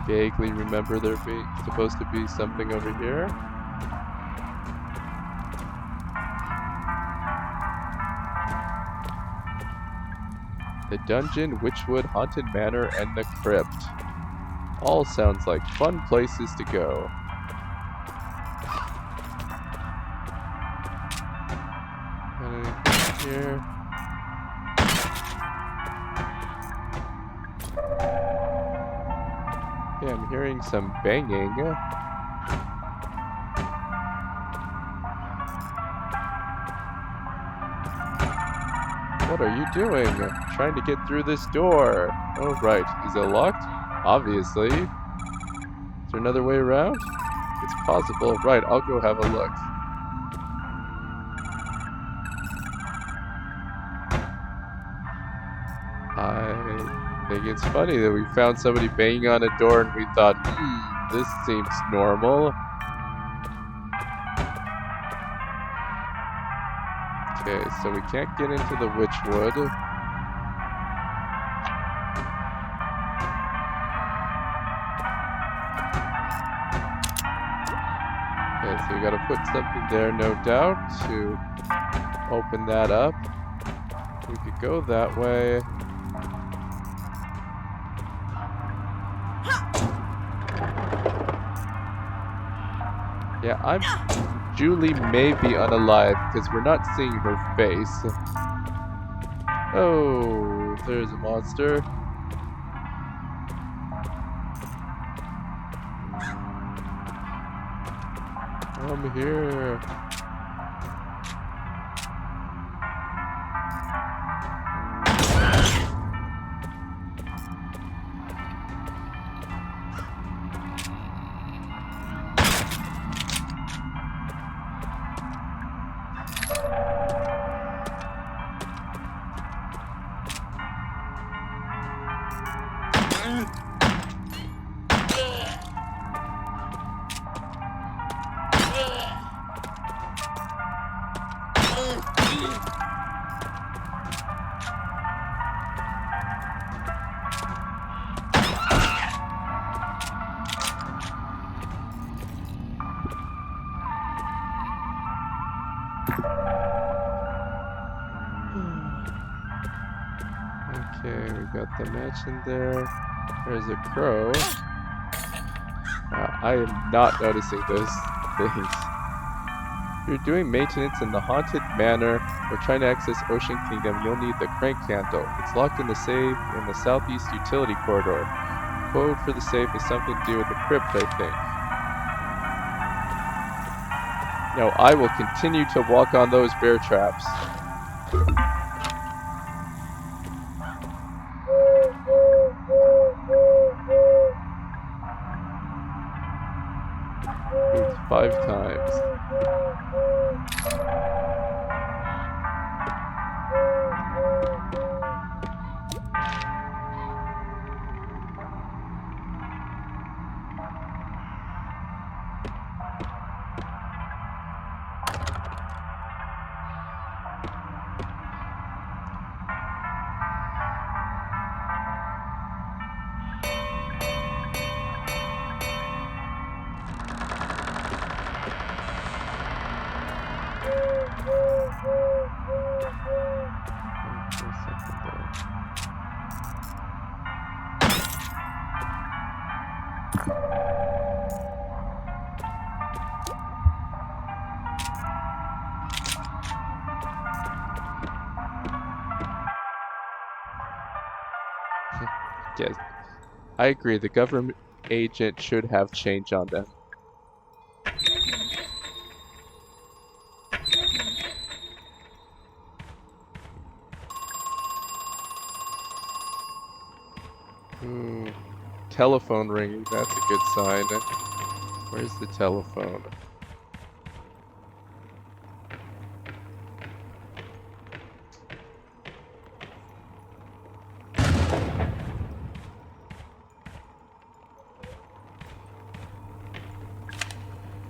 Speaker 2: Vaguely remember there being supposed to be something over here. The dungeon, Witchwood, Haunted Manor, and the crypt. All sounds like fun places to go. Got anything here? Yeah, I'm hearing some banging. What are you doing? Trying to get through this door. Oh, right. Is it locked? Obviously. Is there another way around? It's possible. Right, I'll go have a look. I think it's funny that we found somebody banging on a door and we thought, this seems normal. Okay, so we can't get into the Witchwood. Okay, so we gotta put something there, no doubt, to open that up. We could go that way. Yeah, Julie may be unalive because we're not seeing her face. Oh, there's a monster. I'm here. Okay, we got the match in there. There's a crow. I am not noticing those things. you're doing maintenance in the Haunted Manor or trying to access Ocean Kingdom, you'll need the crank handle. It's locked in the safe in the southeast utility corridor. Code for the safe is something to do with the crypt, I think. Now I will continue to walk on those bear traps. It's 5 times. Yes, I agree. The government agent should have change on them. Telephone ringing, that's a good sign. Where's the telephone?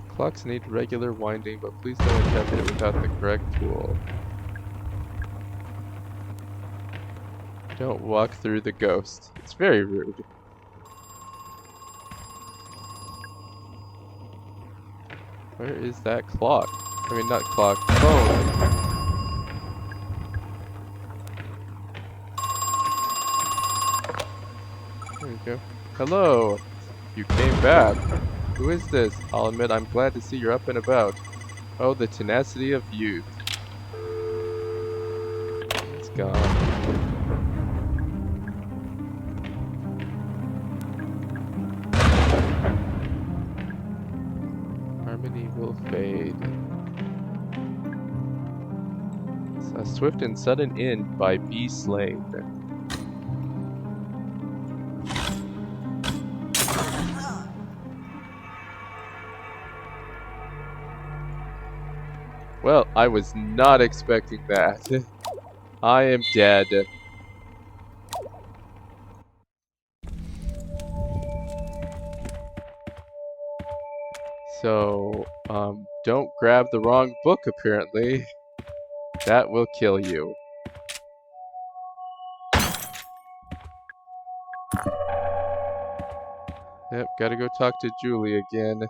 Speaker 2: Clocks need regular winding, but please don't attempt it without the correct tool. Don't walk through the ghost. It's very rude. Where is that clock? I mean, not clock, phone. There you go. Hello! You came back. Who is this? I'll admit I'm glad to see you're up and about. Oh, the tenacity of youth. It's gone. Harmony will fade. It's a swift and sudden end by B. Slade. Well, I was not expecting that. I am dead. So, don't grab the wrong book, apparently. That will kill you. Yep, gotta go talk to Julie again.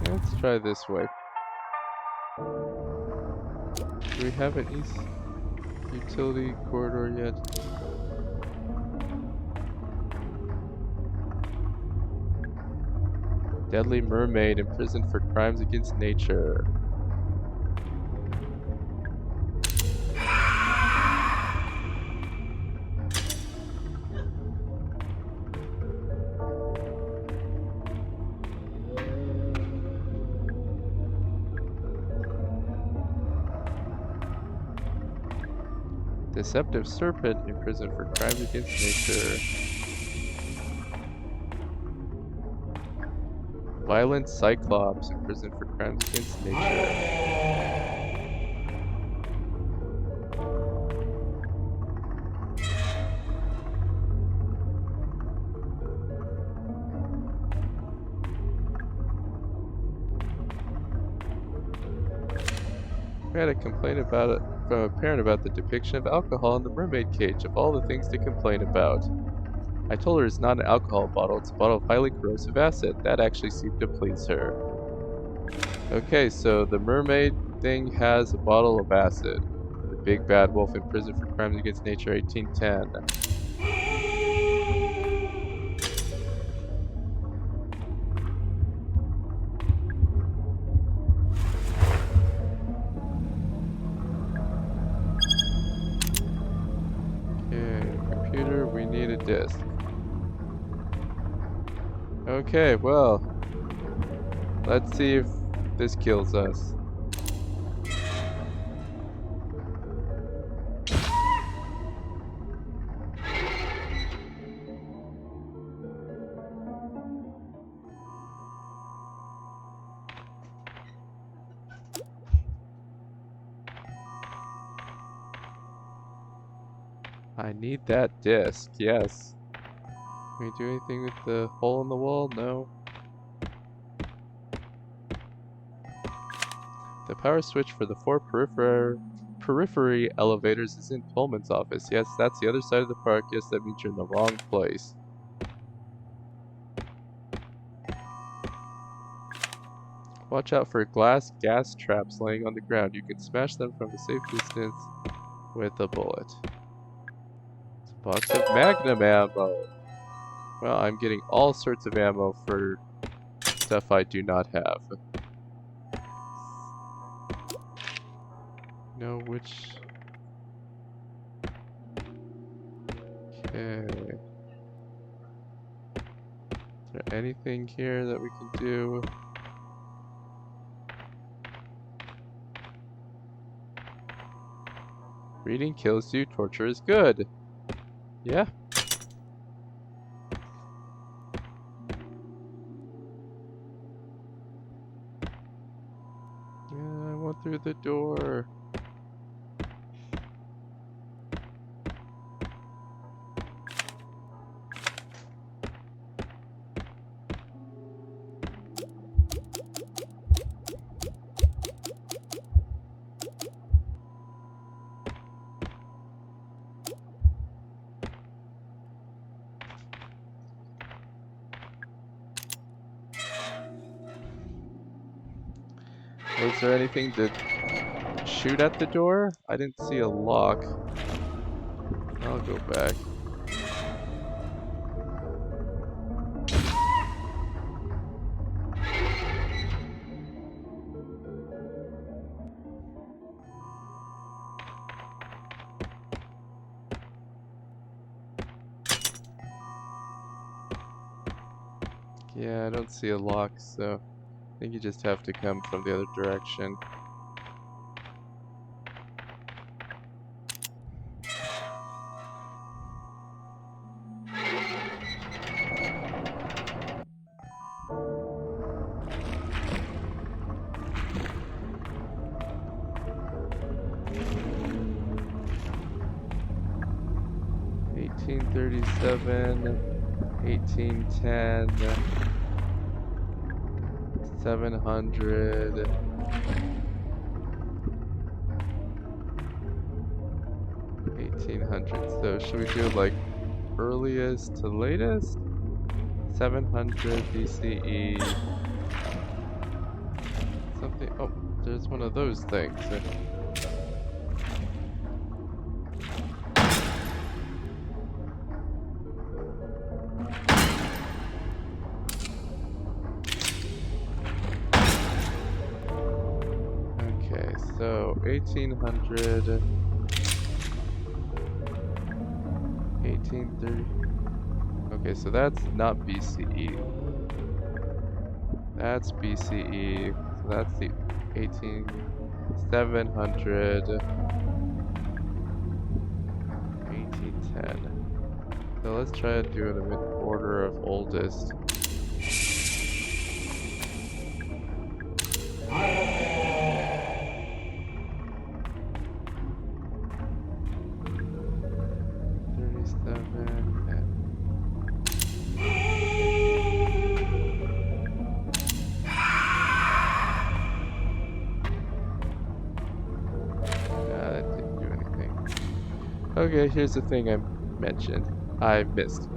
Speaker 2: Let's try this way. Do we have an east utility corridor yet? Deadly mermaid imprisoned for crimes against nature. Deceptive serpent imprisoned for crimes against nature. Violent Cyclops, imprisoned for crimes against nature. We had a complaint about it from a parent about the depiction of alcohol in the mermaid cage, of all the things to complain about. I told her it's not an alcohol bottle, it's a bottle of highly corrosive acid. That actually seemed to please her. Okay, so the mermaid thing has a bottle of acid. The big bad wolf in prison for crimes against nature, 1810. Okay, computer, we need a disk. Okay, well, let's see if this kills us. I need that disc, yes. Can we do anything with the hole in the wall? No. The power switch for the 4 periphery elevators is in Pullman's office. Yes, that's the other side of the park. Yes, that means you're in the wrong place. Watch out for glass gas traps laying on the ground. You can smash them from a safe distance with a bullet. It's a box of Magnum ammo. Well, I'm getting all sorts of ammo for stuff I do not have. Know which... Okay. Is there anything here that we can do? Reading kills you, torture is good. Yeah. Yeah, I went through the door. Was there anything to shoot at the door? I didn't see a lock. I'll go back. Yeah, I don't see a lock, so I think you just have to come from the other direction. $18.37, $18.10, $700. $1,800. So should we do like earliest to latest? 700 BCE. Something. Oh, there's one of those things. Okay, so 1800. 1830. Okay, so that's not BCE. That's BCE. So that's the 700. 1810. So let's try to do it in order of oldest. That didn't do anything. Okay, here's the thing I missed.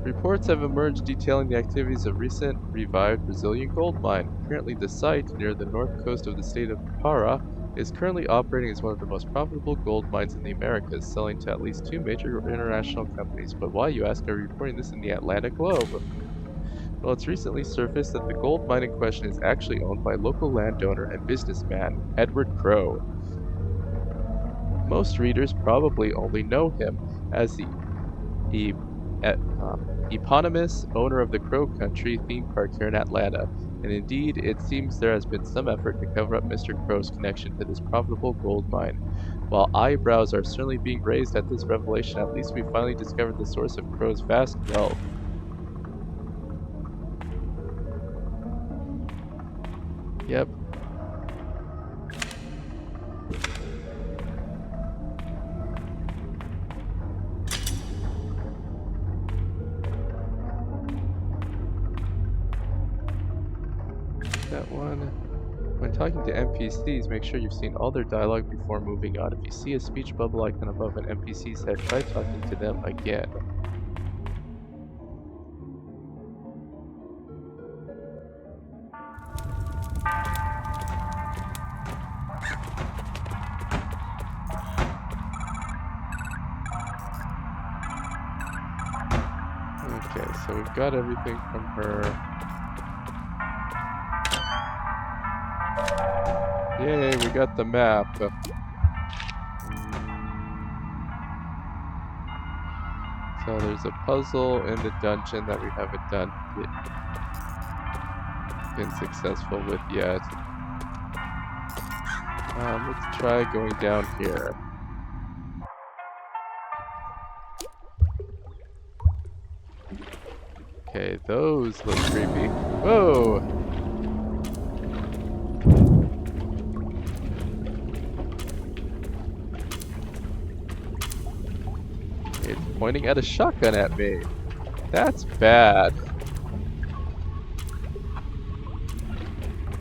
Speaker 2: Reports have emerged detailing the activities of recent revived Brazilian gold mine. Currently, the site near the north coast of the state of Pará is currently operating as one of the most profitable gold mines in the Americas, selling to at least 2 major international companies. But why, you ask, are we reporting this in the Atlantic Globe? Well, it's recently surfaced that the gold mine in question is actually owned by local landowner and businessman Edward Crowe. Most readers probably only know him as the e- eponymous owner of the Crow Country theme park here in Atlanta, and indeed it seems there has been some effort to cover up Mr. Crow's connection to this profitable gold mine. While eyebrows are certainly being raised at this revelation, at least we finally discovered the source of Crow's vast wealth. Yep. That one. When talking to NPCs, make sure you've seen all their dialogue before moving on. If you see a speech bubble icon above an NPC's head, try talking to them again. Okay, so we've got everything from her. Yay, we got the map. So there's a puzzle in the dungeon that we haven't been successful with yet. Let's try going down here. Okay, those look creepy. Whoa! It's pointing at a shotgun at me. That's bad.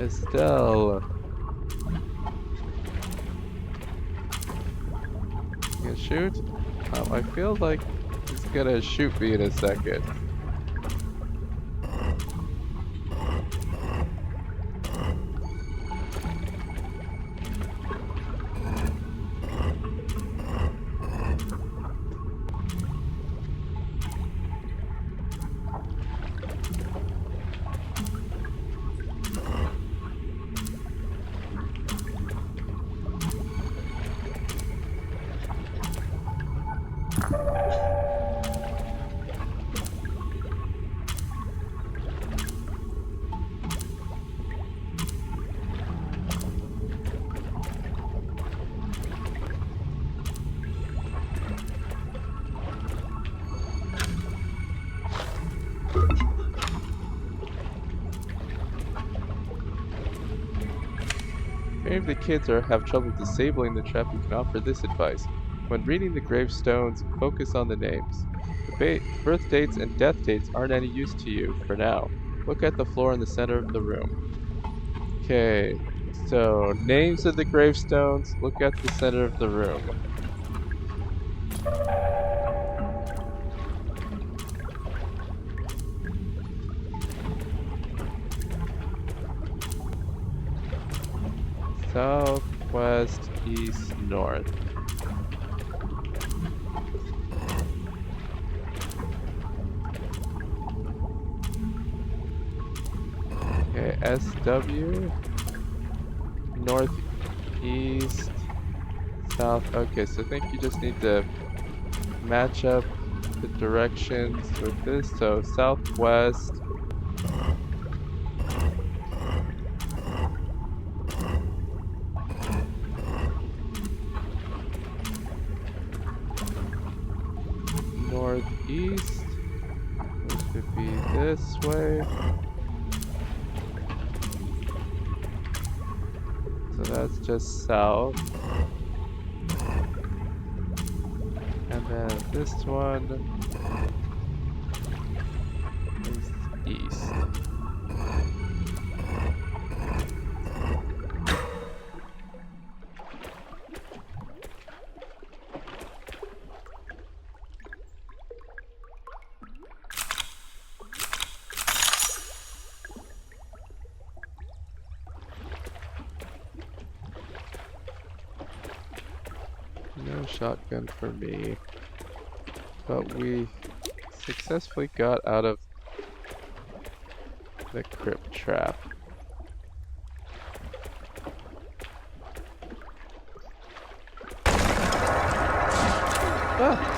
Speaker 2: Estelle. You gonna shoot? I feel like he's gonna shoot me in a second. If the kids have trouble disabling the trap, you can offer this advice. When reading the gravestones, focus on the names. The birth dates and death dates aren't any use to you for now. Look at the floor in the center of the room. Okay, so names of the gravestones, look at the center of the room. South, west, east, north. Okay, SW, northeast, south. Okay, so I think you just need to match up the directions with this. So southwest. Northeast, which would be this way. So that's just south. And then this one is east. No shotgun for me, but we successfully got out of the crypt trap. Ah!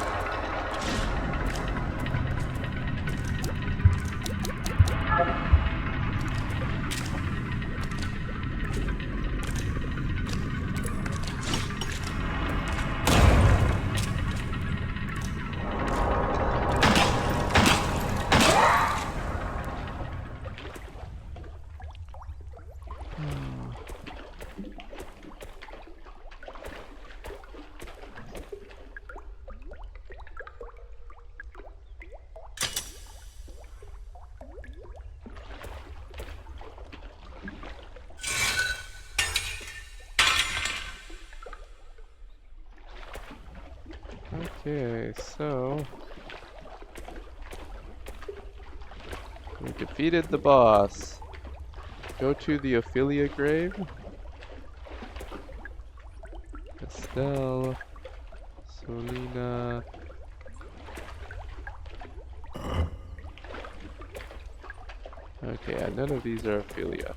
Speaker 2: Okay, so we defeated the boss. Go to the Ophelia grave. Estelle, Solina. Okay, none of these are Ophelia.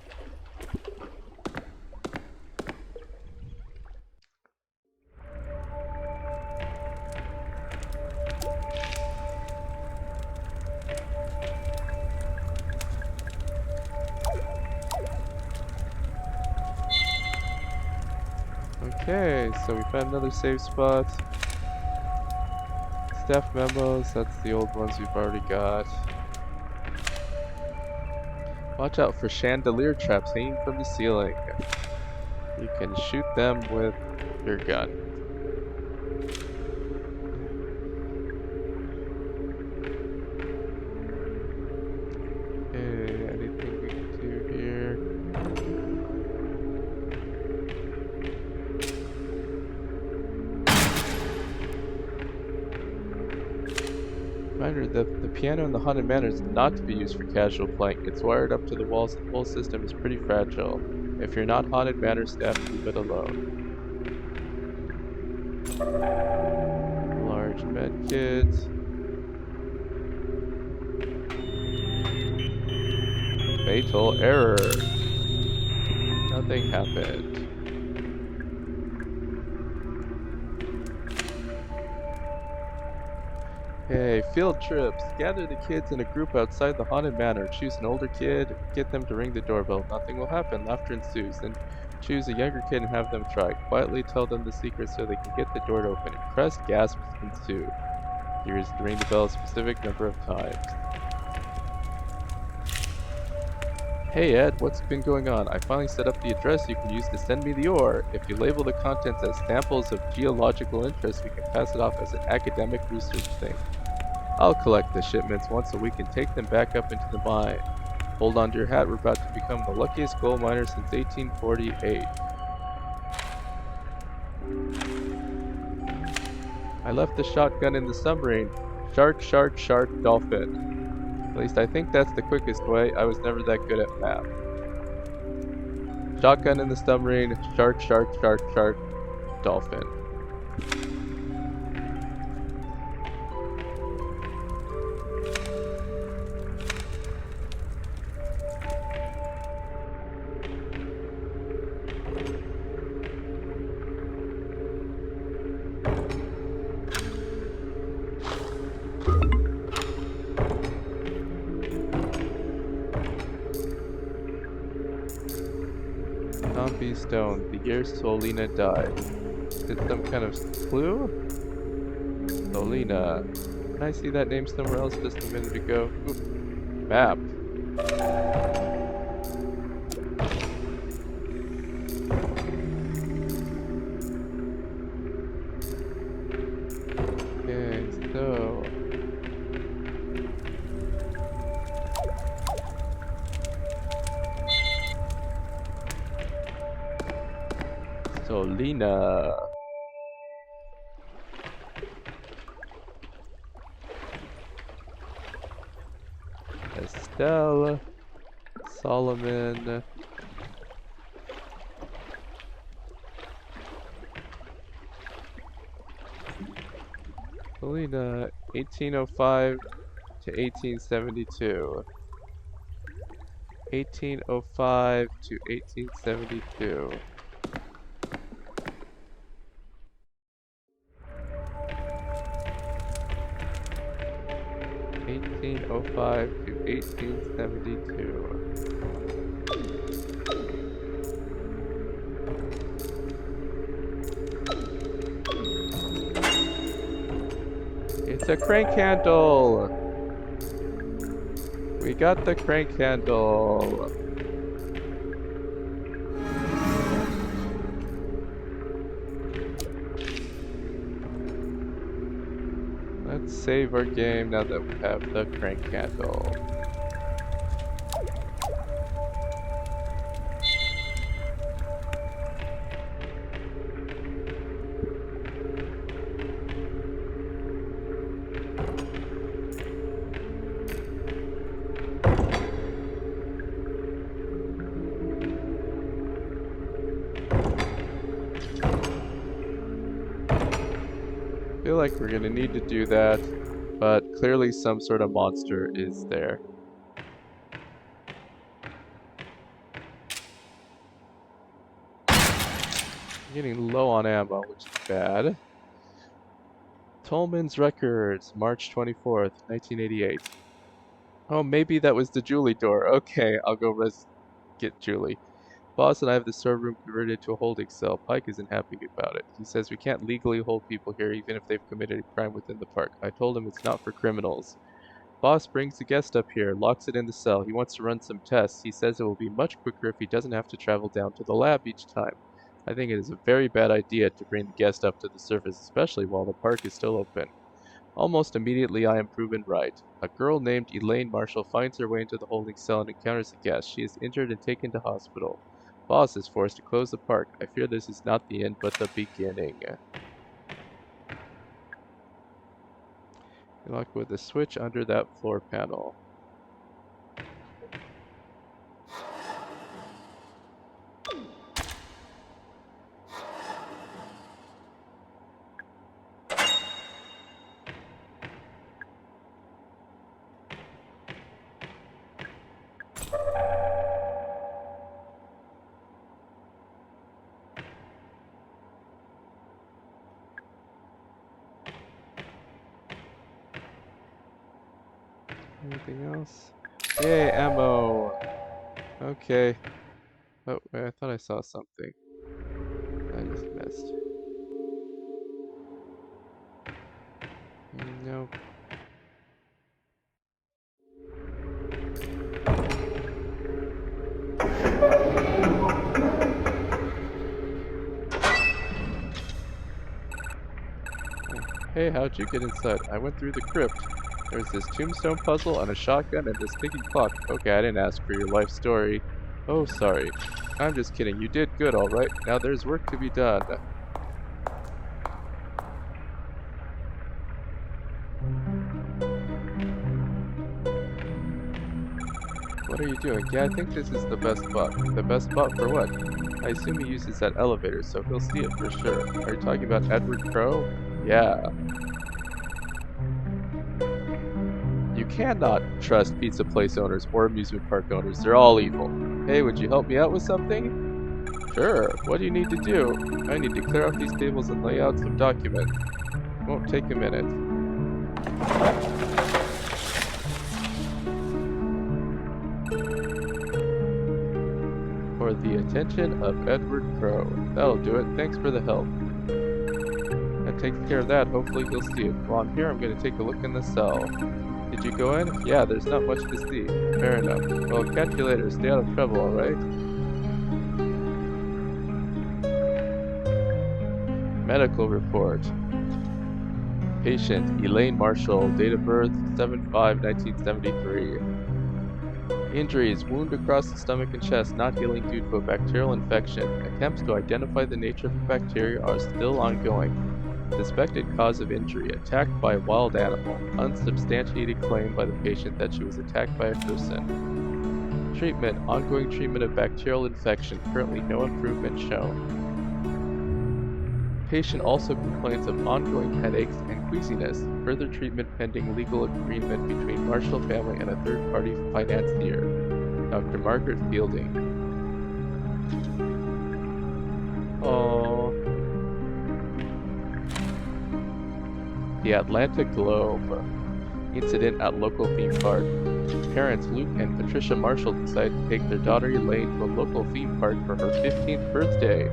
Speaker 2: Okay, so we found another save spot. Staff memos, that's the old ones we've already got. Watch out for chandelier traps hanging from the ceiling. You can shoot them with your gun. Okay, anything we can do here? Reminder that the piano in the Haunted Manor is not to be used for casual playing. It's wired up to the walls and the whole system is pretty fragile. If you're not Haunted Manor staff, leave it alone. Large med kit. Fatal error. Nothing happened. Okay, field trips. Gather the kids in a group outside the Haunted Manor. Choose an older kid, get them to ring the doorbell. Nothing will happen. Laughter ensues. Then choose a younger kid and have them try. Quietly tell them the secret so they can get the door to open. Impressed gasps ensue. Here is to ring the bell a specific number of times. Hey Ed, what's been going on? I finally set up the address you can use to send me the ore. If you label the contents as samples of geological interest, we can pass it off as an academic research thing. I'll collect the shipments once a week and take them back up into the mine. Hold on to your hat, we're about to become the luckiest gold miner since 1848. I left the shotgun in the submarine. Shark, shark, shark, dolphin. At least I think that's the quickest way. I was never that good at math. Shotgun in the submarine. Shark, shark, shark, shark, dolphin. Zombie stone. The year Solina died. Is it some kind of clue? Solina. Can I see that name somewhere else just a minute ago? Ooh. Map. Okay. Solina. Estelle. Solomon. Solina, 1805 to 1872. 1805 to 1872. 1805 to 1872. It's a crank handle! We got the crank handle! Let's save our game now that we have the crank handle. I feel like we're gonna need to do that, but clearly some sort of monster is there. I'm getting low on ammo, which is bad. Tolman's Records, March 24th, 1988. Oh, maybe that was the Julie door. Okay, I'll go get Julie. Boss and I have the storeroom converted to a holding cell. Pike isn't happy about it. He says we can't legally hold people here even if they've committed a crime within the park. I told him it's not for criminals. Boss brings the guest up here, locks it in the cell. He wants to run some tests. He says it will be much quicker if he doesn't have to travel down to the lab each time. I think it is a very bad idea to bring the guest up to the surface, especially while the park is still open. Almost immediately I am proven right. A girl named Elaine Marshall finds her way into the holding cell and encounters the guest. She is injured and taken to hospital. Boss is forced to close the park. I fear this is not the end, but the beginning. Lock with the switch under that floor panel. Anything else? Yay, ammo! Okay. Oh, wait, I thought I saw something. I just missed. Nope. Hey, how'd you get inside? I went through the crypt. There's this tombstone puzzle and a shotgun and this ticking clock. Okay, I didn't ask for your life story. Oh, sorry. I'm just kidding. You did good, alright. Now there's work to be done. What are you doing? Yeah, I think this is the best spot. The best spot for what? I assume he uses that elevator, so he'll see it for sure. Are you talking about Edward Crowe? Yeah. You cannot trust pizza place owners or amusement park owners. They're all evil. Hey, would you help me out with something? Sure. What do you need to do? I need to clear off these tables and lay out some documents. Won't take a minute. For the attention of Edward Crowe. That'll do it. Thanks for the help. That takes care of that. Hopefully he'll see it. While I'm here, I'm going to take a look in the cell. Did you go in? Yeah, there's not much to see. Fair enough. Well, catch you later. Stay out of trouble, alright? Medical report. Patient, Elaine Marshall. Date of birth, 7/5/1973. Injuries: wound across the stomach and chest, not healing due to a bacterial infection. Attempts to identify the nature of the bacteria are still ongoing. Suspected cause of injury: attacked by a wild animal. Unsubstantiated claim by the patient that she was attacked by a person. Treatment: ongoing treatment of bacterial infection. Currently no improvement shown. Patient also complains of ongoing headaches and queasiness. Further treatment pending legal agreement between Marshall family and a third-party financier. Dr. Margaret Fielding. Oh. The Atlanta Globe. Incident at local theme park. Parents Luke and Patricia Marshall decide to take their daughter Elaine to a local theme park for her 15th birthday.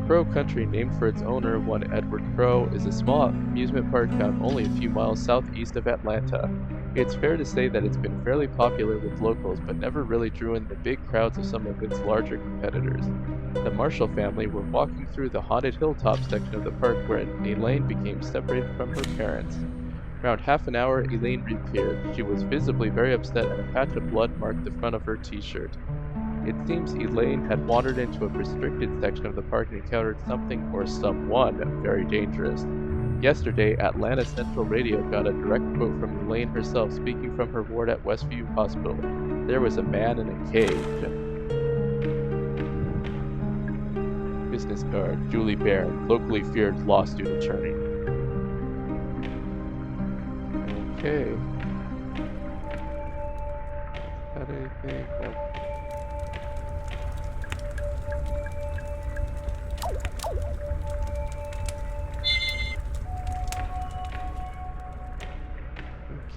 Speaker 2: Crow Country, named for its owner, one Edward Crow, is a small amusement park found only a few miles southeast of Atlanta. It's fair to say that it's been fairly popular with locals, but never really drew in the big crowds of some of its larger competitors. The Marshall family were walking through the haunted hilltop section of the park when Elaine became separated from her parents. Around half an hour, Elaine reappeared. She was visibly very upset, and a patch of blood marked the front of her t-shirt. It seems Elaine had wandered into a restricted section of the park and encountered something or someone very dangerous. Yesterday, Atlanta Central Radio got a direct quote from Elaine herself speaking from her ward at Westview Hospital. There was a man in a cage. Business card: Julie Barron, locally feared lawsuit attorney. Okay. Got anything? Nope.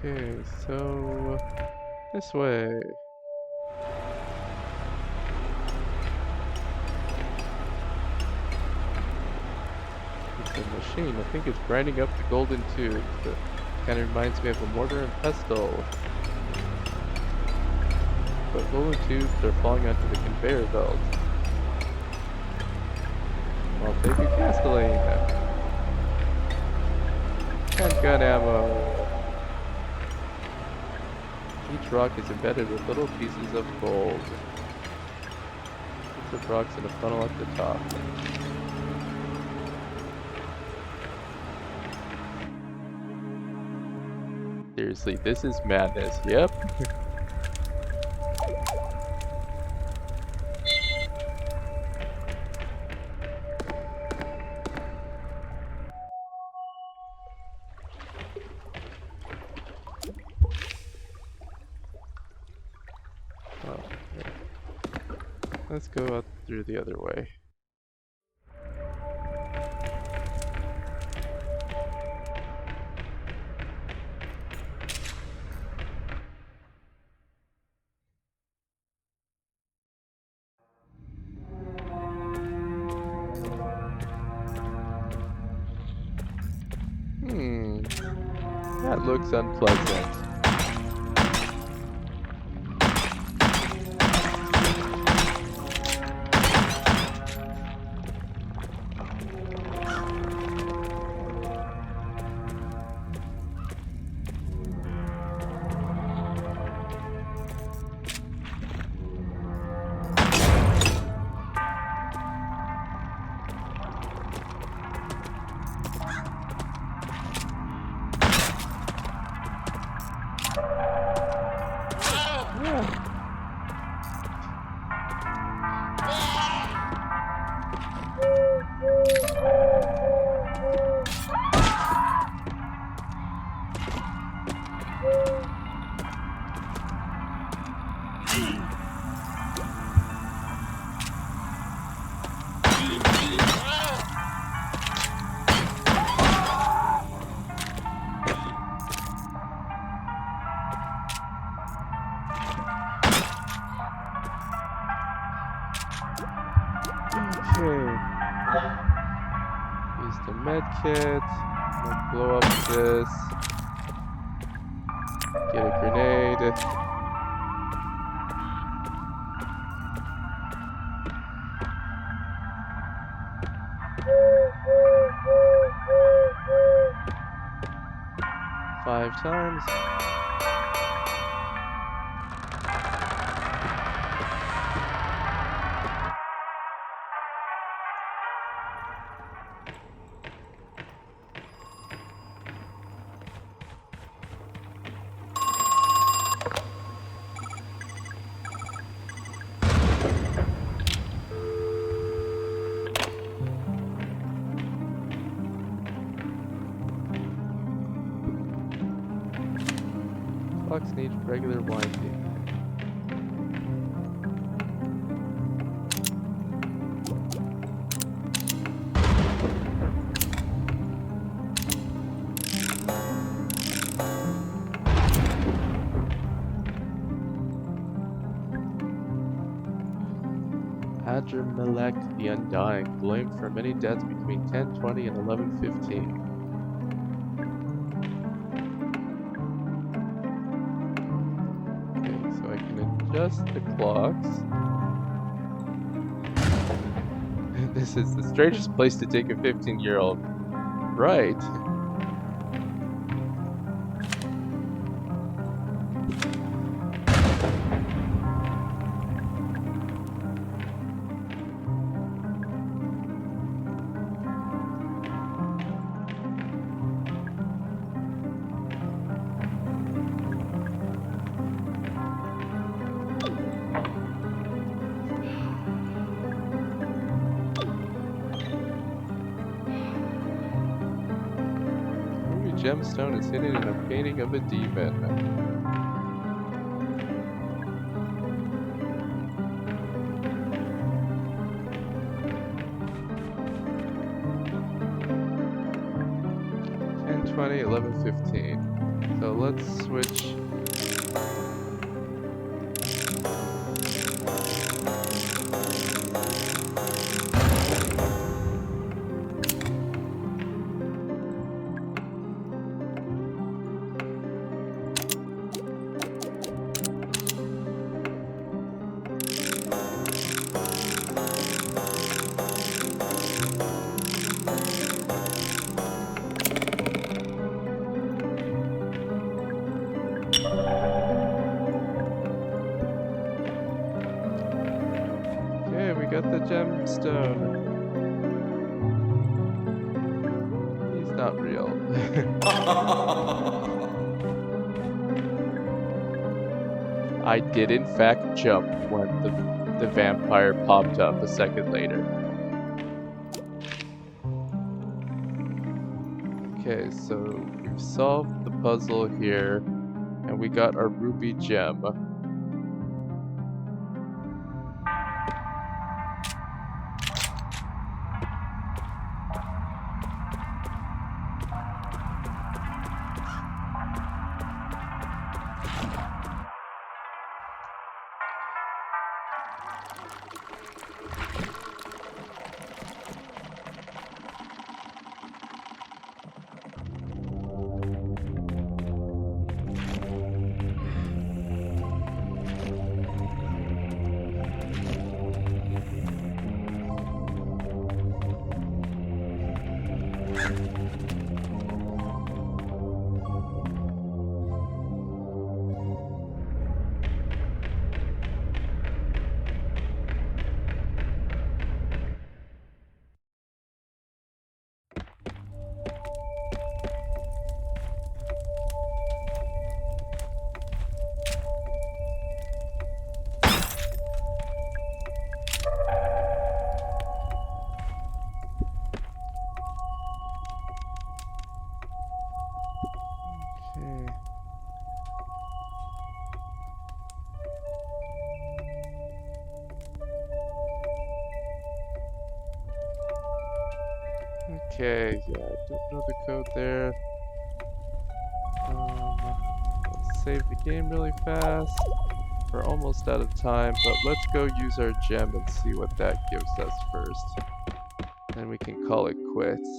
Speaker 2: Okay, so this way. It's a machine. I think it's grinding up the golden tubes. It kind of reminds me of a mortar and pestle. But golden tubes are falling onto the conveyor belt. Well, baby gasoline. Handgun ammo. Each rock is embedded with little pieces of gold. Pieces of rocks in a funnel at the top. Seriously, this is madness. Yep. Let's go out through the other way. That looks unpleasant. Use the med kit. We'll blow up this. Get a grenade. Five times. Clocks need regular winding. Adramelech the Undying, blamed for many deaths between 1020 and 1115. Okay, so I can adjust the clocks. This is the strangest place to take a 15-year-old. Right. Gemstone is hidden in a painting of a demon. $10:20, $11:15. So let's switch. Okay, we got the gemstone. He's not real. I did in fact jump when the vampire popped up a second later. Okay, so we've solved the puzzle here, and we got our ruby gem. Okay, yeah, I don't know the code there. Let's save the game really fast. We're almost out of time, but let's go use our gem and see what that gives us first. Then we can call it quits.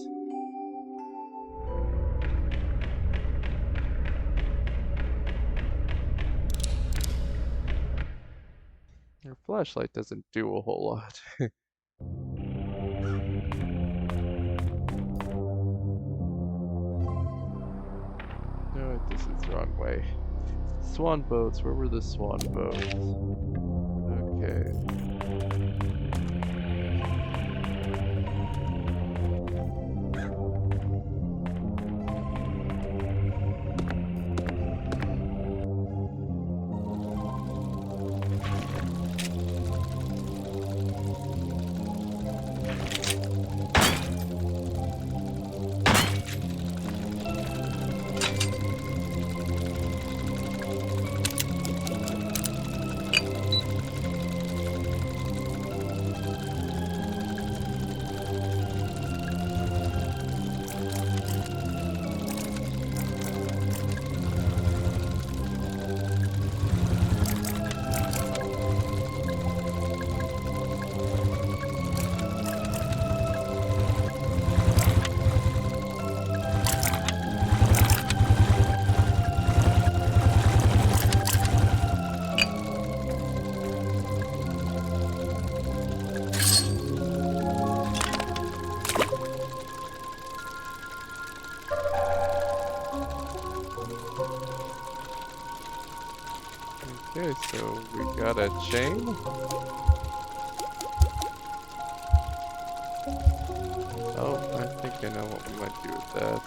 Speaker 2: Your flashlight doesn't do a whole lot. No, this is the wrong way. Swan boats, where were the swan boats? Okay. Okay, so we got a chain. Oh, I think I know what we might do with that.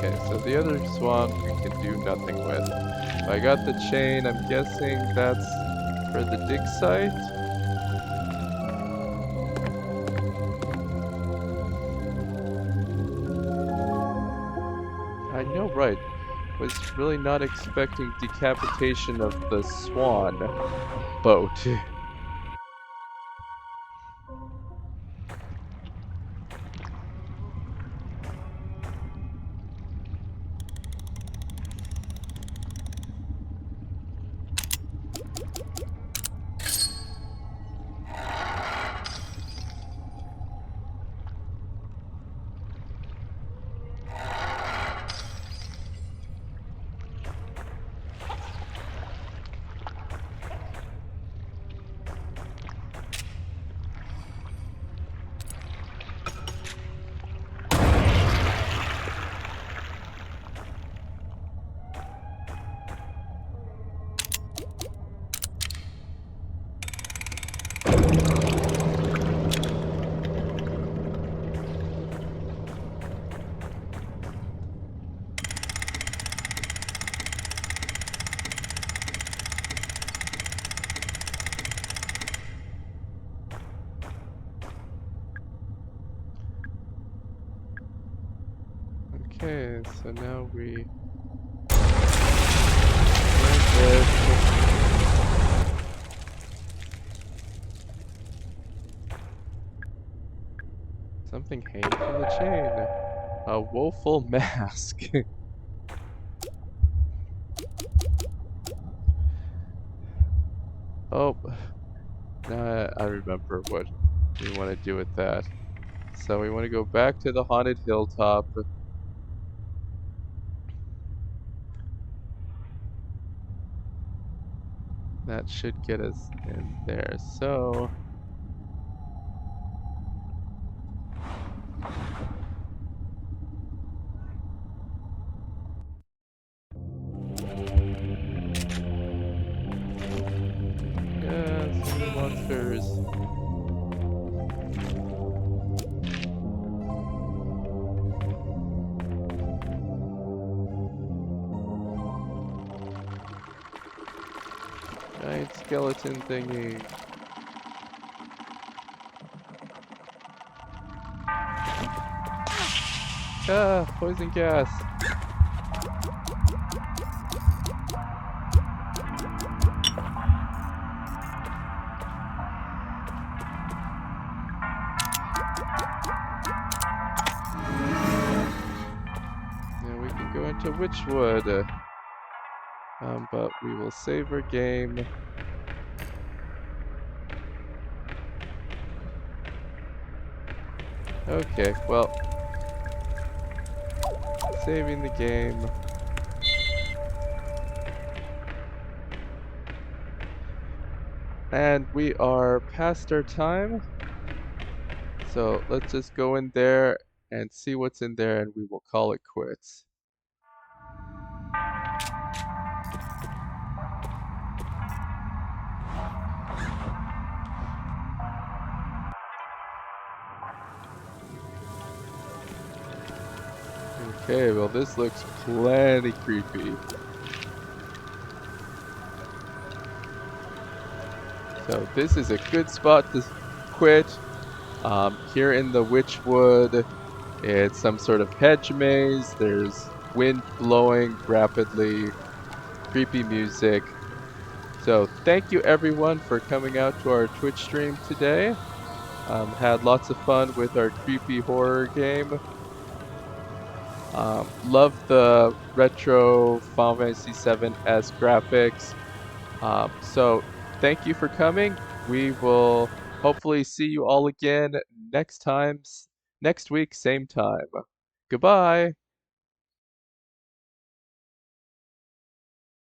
Speaker 2: Okay, so the other swan we can do nothing with. I got the chain, I'm guessing that's for the dig site. I know, right. Was really not expecting decapitation of the swan boat. Okay, so now we... Something hanging from the chain. A woeful mask. Oh, now I remember what we want to do with that. So we want to go back to the haunted hilltop. That should get us in there. So... yeah, so many monsters. Giant skeleton thingy. Ah, poison gas. Now we can go into Witchwood. But we will save our game. Okay, well, saving the game. And we are past our time. So let's just go in there and see what's in there and we will call it quits. Okay, well this looks plenty creepy. So this is a good spot to quit. Here in the Witchwood, it's some sort of hedge maze. There's wind blowing rapidly, creepy music. So thank you everyone for coming out to our Twitch stream today. Had lots of fun with our creepy horror game. Love the retro Final Fantasy VII-esque graphics. So thank you for coming. We will hopefully see you all again next week, same time. Goodbye.